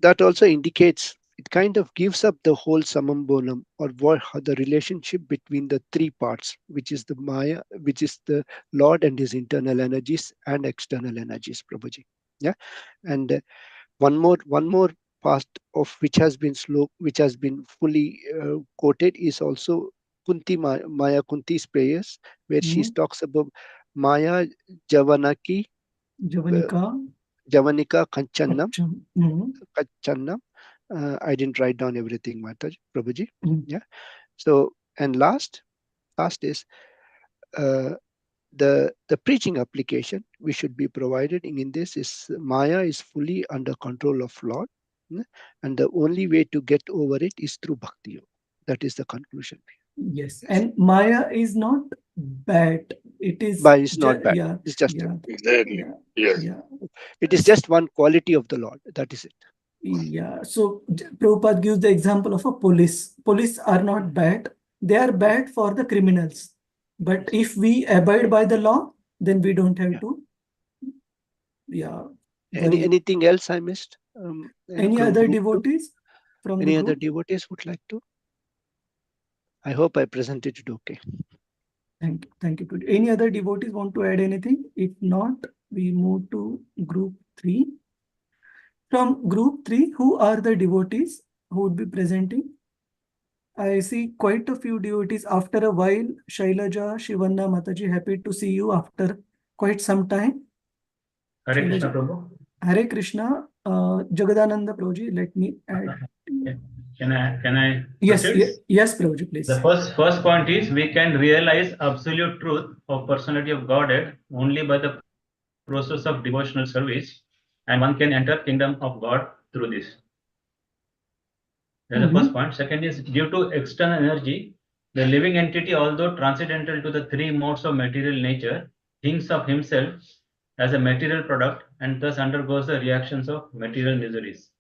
that also indicates, it kind of gives up the whole samam bonam, or the relationship between the three parts, which is the Maya, which is the Lord and his internal energies and external energies, Prabhuji. Yeah. And one more part of which has been fully quoted is also Maya Kunti's prayers, where she talks about Maya Javanaki Javanika. Javanika Kanchanam Mhm. Kanchanam. I didn't write down everything, Mataji, Prabhuji. Mhm. Yeah. So, and last is the preaching application we should be provided in this is Maya is fully under control of Lord, and the only way to get over it is through Bhakti. That is the conclusion. Yes, and Maya is not bad. It is But it's not bad. yeah, It's just yeah, Exactly. yeah, Yes. yeah, it is just one quality of the Lord. That is it. yeah. So Prabhupada gives the example of a police. Police are not bad. They are bad for the criminals. But if we abide by the law, then we don't have Yeah. to. Yeah. Worry. Anything else I missed? Any From other group two? devotees from Any the other group? devotees would like to? I hope I presented it okay. Thank you. Thank you. Any other devotees want to add anything? If not, we move to group 3. From group 3, who are the devotees who would be presenting? I see quite a few devotees after a while. Shailaja, Shivanna, Mataji, happy to see you after quite some time. Hare Krishna, Shailaja. Prabhu. Hare Krishna, Jagadananda Prabhuji, let me add. Can I Yes, proceed? yes, Prabhuji, please. The first point is we can realize absolute truth of personality of Godhead only by the process of devotional service, and one can enter kingdom of God through this. That's the first point. Second is due to external energy, the living entity, although transcendental to the three modes of material nature, thinks of himself as a material product and thus undergoes the reactions of material miseries.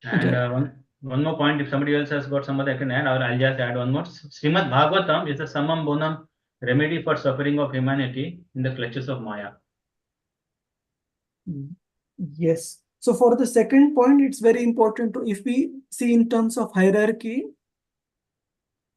And one more point, if somebody else has got somebody I can add, or I'll just add one more. Srimad Bhagavatam is a summum bonum remedy for suffering of humanity in the clutches of Maya. Yes. So for the second point, it's very important to, if we see in terms of hierarchy,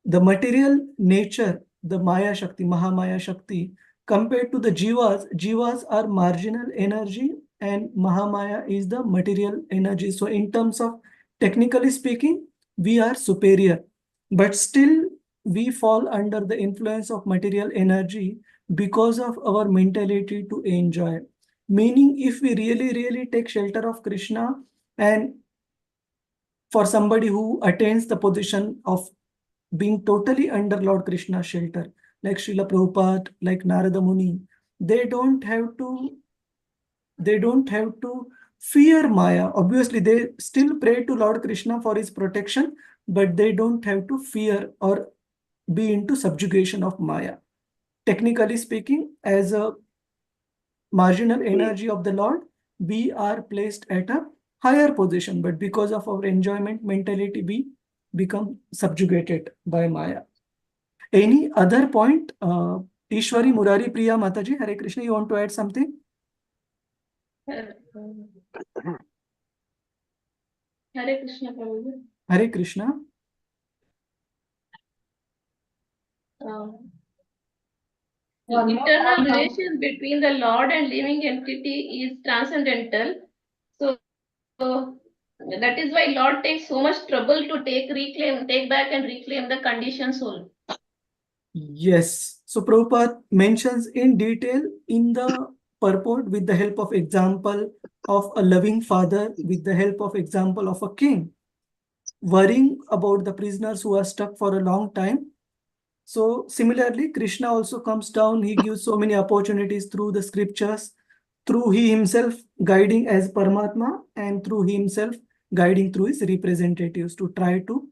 the material nature, the Maya Shakti, Mahamaya Shakti, compared to the Jivas are marginal energy and Mahamaya is the material energy. So in terms of technically speaking, we are superior, but still we fall under the influence of material energy because of our mentality to enjoy. Meaning, if we really take shelter of Krishna, and for somebody who attains the position of being totally under Lord Krishna's shelter, like Srila Prabhupada, like Narada Muni, they don't have to fear Maya. Obviously, they still pray to Lord Krishna for his protection, but they don't have to fear or be into subjugation of Maya. Technically speaking, as a marginal energy of the Lord, we are placed at a higher position, but because of our enjoyment mentality, we become subjugated by Maya. Any other point? Ishwari Murari Priya Mataji, Hare Krishna, you want to add something? Hare Krishna, Prabhu. Hare Krishna. Internal relation between the Lord and living entity is transcendental. So that is why Lord takes so much trouble to take back and reclaim the conditioned soul. Yes. So Prabhupada mentions in detail in the purport with the help of example of a loving father, with the help of example of a king, worrying about the prisoners who are stuck for a long time. So similarly, Krishna also comes down. He gives so many opportunities through the scriptures, through he himself guiding as Paramatma, and through he himself guiding through his representatives to try to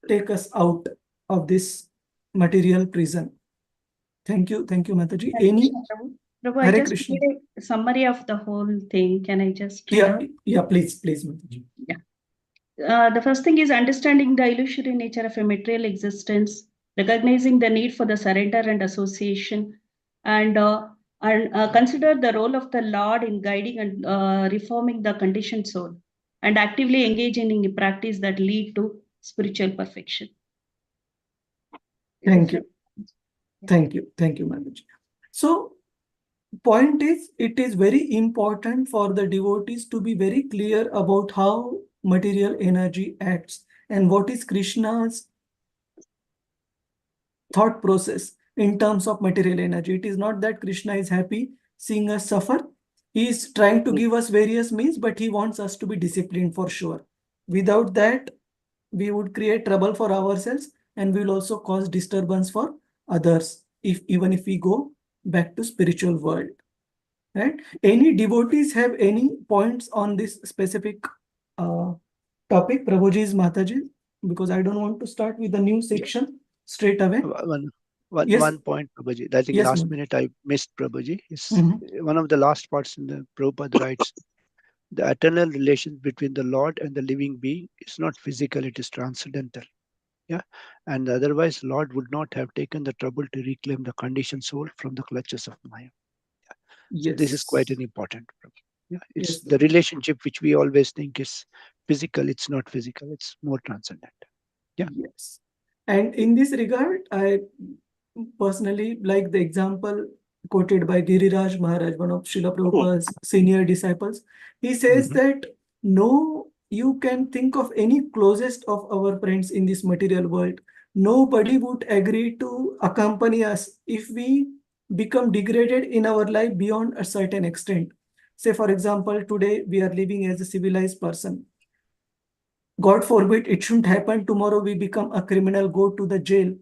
take us out of this material prison. Thank you, Mataji. Any Prabhu, I Hare just Krishna. need a summary of the whole thing. Can I just read Yeah, out? yeah, please, Mataji. Yeah. The first thing is understanding the illusory nature of a material existence, recognizing the need for the surrender and association, and consider the role of the Lord in guiding and reforming the conditioned soul, and actively engaging in practice that lead to spiritual perfection. Thank you. Thank you, Mataji. So point is, it is very important for the devotees to be very clear about how material energy acts and what is Krishna's thought process. in terms of material energy. It is not that Krishna is happy seeing us suffer. He is trying to give us various means, but he wants us to be disciplined for sure. Without that, we would create trouble for ourselves and we will also cause disturbance for others, even if we go back to spiritual world. Right? Any devotees have any points on this specific topic, Prabhuji's, Mataji? Because I don't want to start with a new section straight away. Yes. One point, Prabhuji. I think Yes, last ma'am. minute I missed, Prabhuji. Is Mhm. one of the last parts in the Prabhupada writes, the eternal relation between the Lord and the living being is not physical, it is transcendental. Yeah. And otherwise, Lord would not have taken the trouble to reclaim the conditioned soul from the clutches of Maya. So this is quite Yes. an important problem. Yeah, it's Yes. the relationship which we always think is physical. It's not physical. It's more transcendent. Yeah. Yes. And in this regard, I personally like the example quoted by Giriraj Maharaj, one of Srila Prabhupada's senior disciples. He says that no, you can think of any closest of our friends in this material world. Nobody would agree to accompany us if we become degraded in our life beyond a certain extent. Say, for example, today we are living as a civilized person. God forbid it shouldn't happen. Tomorrow we become a criminal, go to the jail.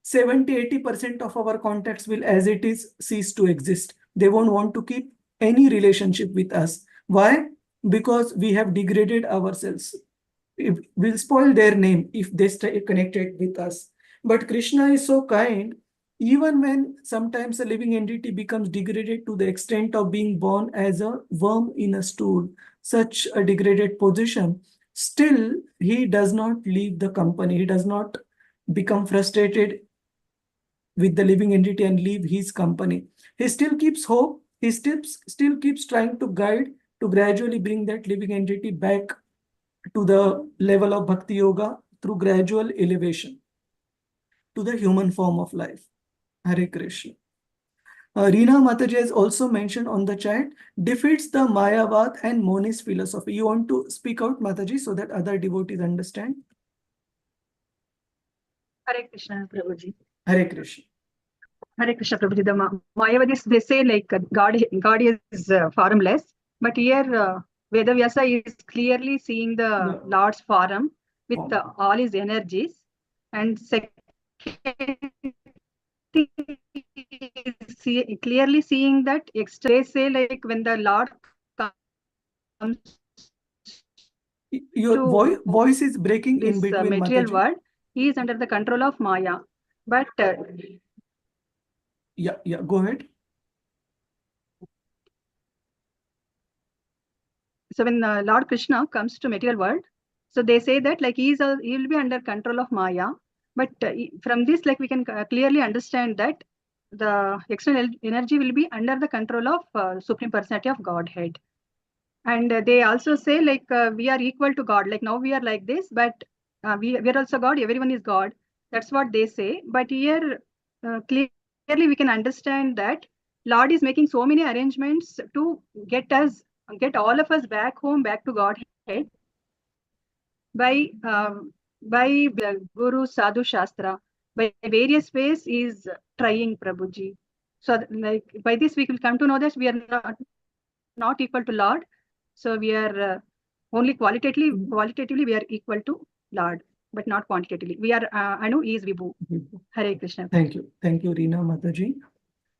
70-80% of our contacts will, as it is, cease to exist. They won't want to keep any relationship with us. Why? Because we have degraded ourselves. It will spoil their name if they stay connected with us. But Krishna is so kind. Even when sometimes a living entity becomes degraded to the extent of being born as a worm in a stool, such a degraded position, still he does not leave the company. He does not become frustrated with the living entity and leave his company. He still keeps hope. He still keeps trying to guide to gradually bring that living entity back to the level of Bhakti Yoga through gradual elevation to the human form of life. Hare Krishna. Reena Mataji has also mentioned on the chat, defeats the Mayavad and monist philosophy. You want to speak out, Mataji, so that other devotees understand? Hare Krishna, Prabhuji. Hare Krishna. Hare Krishna, Prabhuji. The Mayavadis, they say like God is formless, but here Vedavyasa is clearly seeing the Lord's form with all his energies. And second, clearly seeing that they say like when the Lord comes Your voice is breaking in this between, material Mataji. world, he is under the control of Maya. But yeah, go ahead. So when Lord Krishna comes to material world, so they say that like he will be under control of Maya. But from this, like we can clearly understand that the external energy will be under the control of Supreme Personality of Godhead. And they also say like we are equal to God. Like now we are like this, but we are also God. Everyone is God. That's what they say. But here clearly we can understand that Lord is making so many arrangements to get all of us back home, back to Godhead by Guru Sadhu Shastra, by various ways is trying Prabhuji. So like by this we will come to know that we are not equal to Lord. So we are only qualitatively we are equal to Lord, but not quantitatively. We are Anu is Vibhu. Hare Krishna. Thank you, Reena Mataji.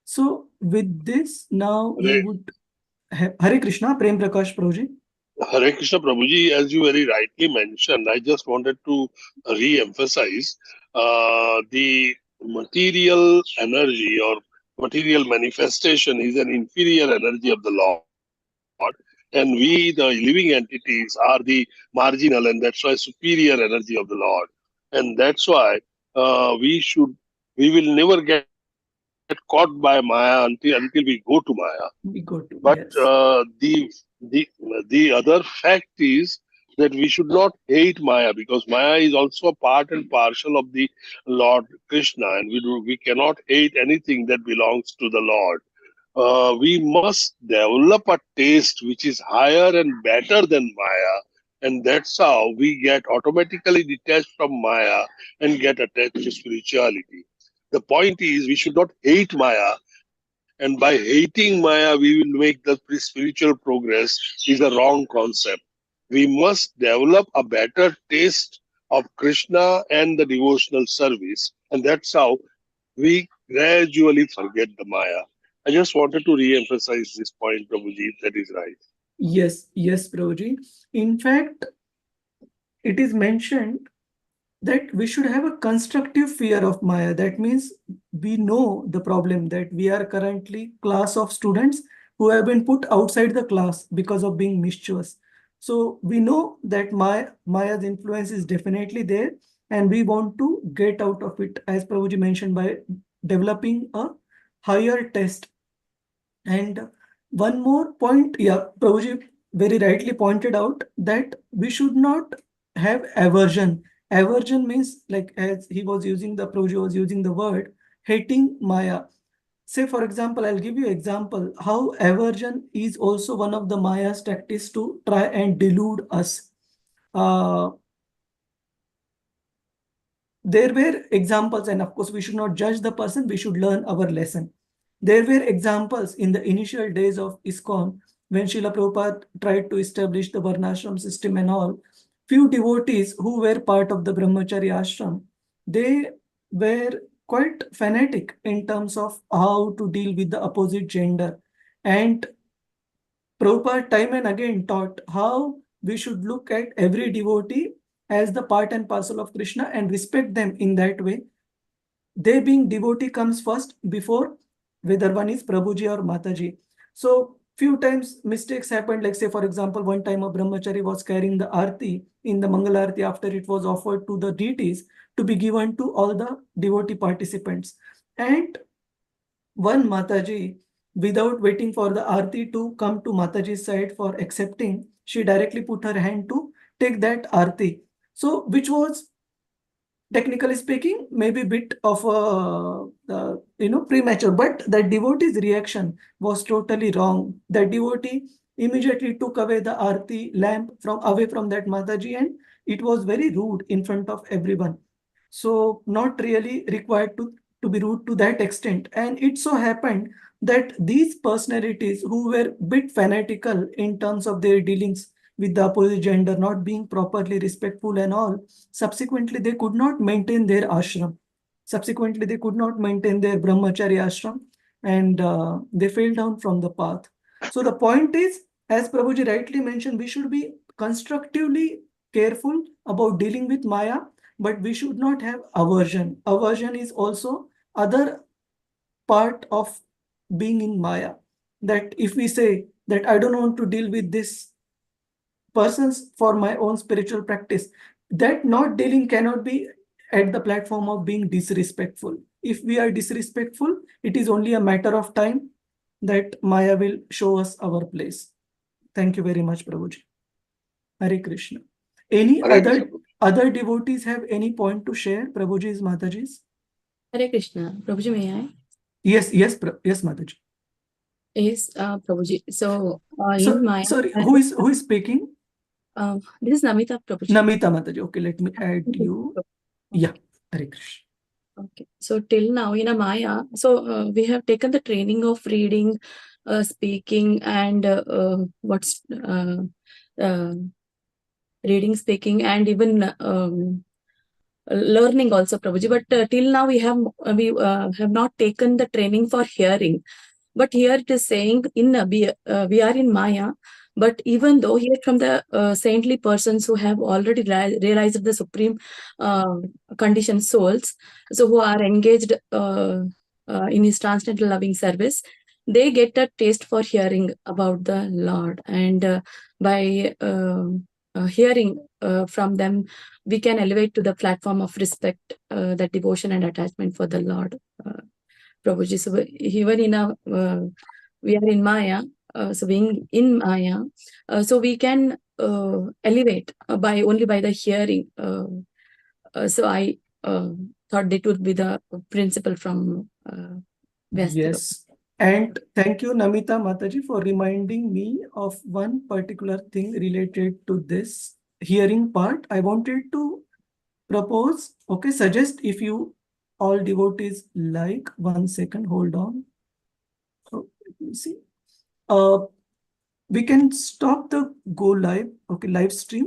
So with this, now we would have Hare Krishna, Prem Prakash Prabhuji. Hare Krishna Prabhuji, as you very rightly mentioned, I just wanted to re-emphasize the material energy or material manifestation is an inferior energy of the Lord. And we, the living entities, are the marginal and that's why superior energy of the Lord. And that's why we will never get caught by Maya until we go to Maya. But the other fact is that we should not hate Maya because Maya is also a part and parcel of the Lord Krishna, and we cannot hate anything that belongs to the Lord. We must develop a taste which is higher and better than Maya, and that's how we get automatically detached from Maya and get attached to spirituality. The point is, we should not hate Maya, and by hating Maya, we will make the spiritual progress is a wrong concept. We must develop a better taste of Krishna and the devotional service, and that's how we gradually forget the Maya. I just wanted to re-emphasize this point, Prabhuji. That is right. Yes, yes, Prabhuji. In fact, it is mentioned that we should have a constructive fear of Maya. That means we know the problem that we are currently class of students who have been put outside the class because of being mischievous. So we know that Maya's influence is definitely there, and we want to get out of it, as Prabhuji mentioned, by developing a higher test. And one more point, yeah, Prabhuji very rightly pointed out that we should not have aversion. Aversion means, like, as he was using the Prabhuji was using the word hating Maya. Say, for example, I'll give you example how aversion is also one of the Maya's tactics to try and delude us. There were examples, and of course, we should not judge the person, we should learn our lesson. There were examples in the initial days of ISKCON when Srila Prabhupada tried to establish the Varnashram system and all. Few devotees who were part of the Brahmachari ashram, they were quite fanatic in terms of how to deal with the opposite gender. And Prabhupada time and again taught how we should look at every devotee as the part and parcel of Krishna and respect them in that way. They being devotee comes first before whether one is Prabhuji or Mataji. So few times mistakes happened, like say for example, one time a brahmachari was carrying the arti in the Mangal Arti after it was offered to the deities to be given to all the devotee participants. And one Mataji, without waiting for the Aarti to come to Mataji's side for accepting, she directly put her hand to take that Aarti. So, which was, technically speaking, maybe a bit of a, premature, but the devotee's reaction was totally wrong. The devotee immediately took away the Aarti lamp away from that Mataji, and it was very rude in front of everyone. So, not really required to be rude to that extent. And it so happened that these personalities who were a bit fanatical in terms of their dealings with the opposite gender, not being properly respectful and all, subsequently they could not maintain their ashram. Subsequently, they could not maintain their brahmachari ashram, and they fell down from the path. So the point is, as Prabhuji rightly mentioned, we should be constructively careful about dealing with Maya, but we should not have aversion. Aversion is also other part of being in Maya. That if we say that I don't want to deal with this persons for my own spiritual practice, that not dealing cannot be at the platform of being disrespectful. If we are disrespectful, it is only a matter of time that Maya will show us our place. Thank you very much, Prabhuji. Hare Krishna. Any other devotees have any point to share? Prabhuji's, Mataji's? Hare Krishna. Prabhuji, may I? Yes, Mataji. Yes, Prabhuji. So, So, in Maya. sorry, who is speaking? This is Namita, Prabhuji. Namita Mataji. Okay, let me add you. Yeah, Hare Krishna. Okay, so till now in a Maya, so we have taken the training of reading, speaking, and reading, speaking, and even learning also, Prabhuji. But till now we have not taken the training for hearing. But here it is saying we are in Maya. But even though here from the saintly persons who have already realized the supreme conditioned souls, so who are engaged in his transcendental loving service, they get a taste for hearing about the Lord. And by hearing from them, we can elevate to the platform of respect, the devotion and attachment for the Lord. Prabhuji, so even in we are in Maya, so being in Maya, so we can elevate by the hearing. So I thought that would be the principle from Yes, and thank you, Namita Mataji, for reminding me of one particular thing related to this hearing part. I wanted to propose, suggest, if you all devotees like. 1 second, hold on. Oh, let me see. We can stop the go live, okay, live stream.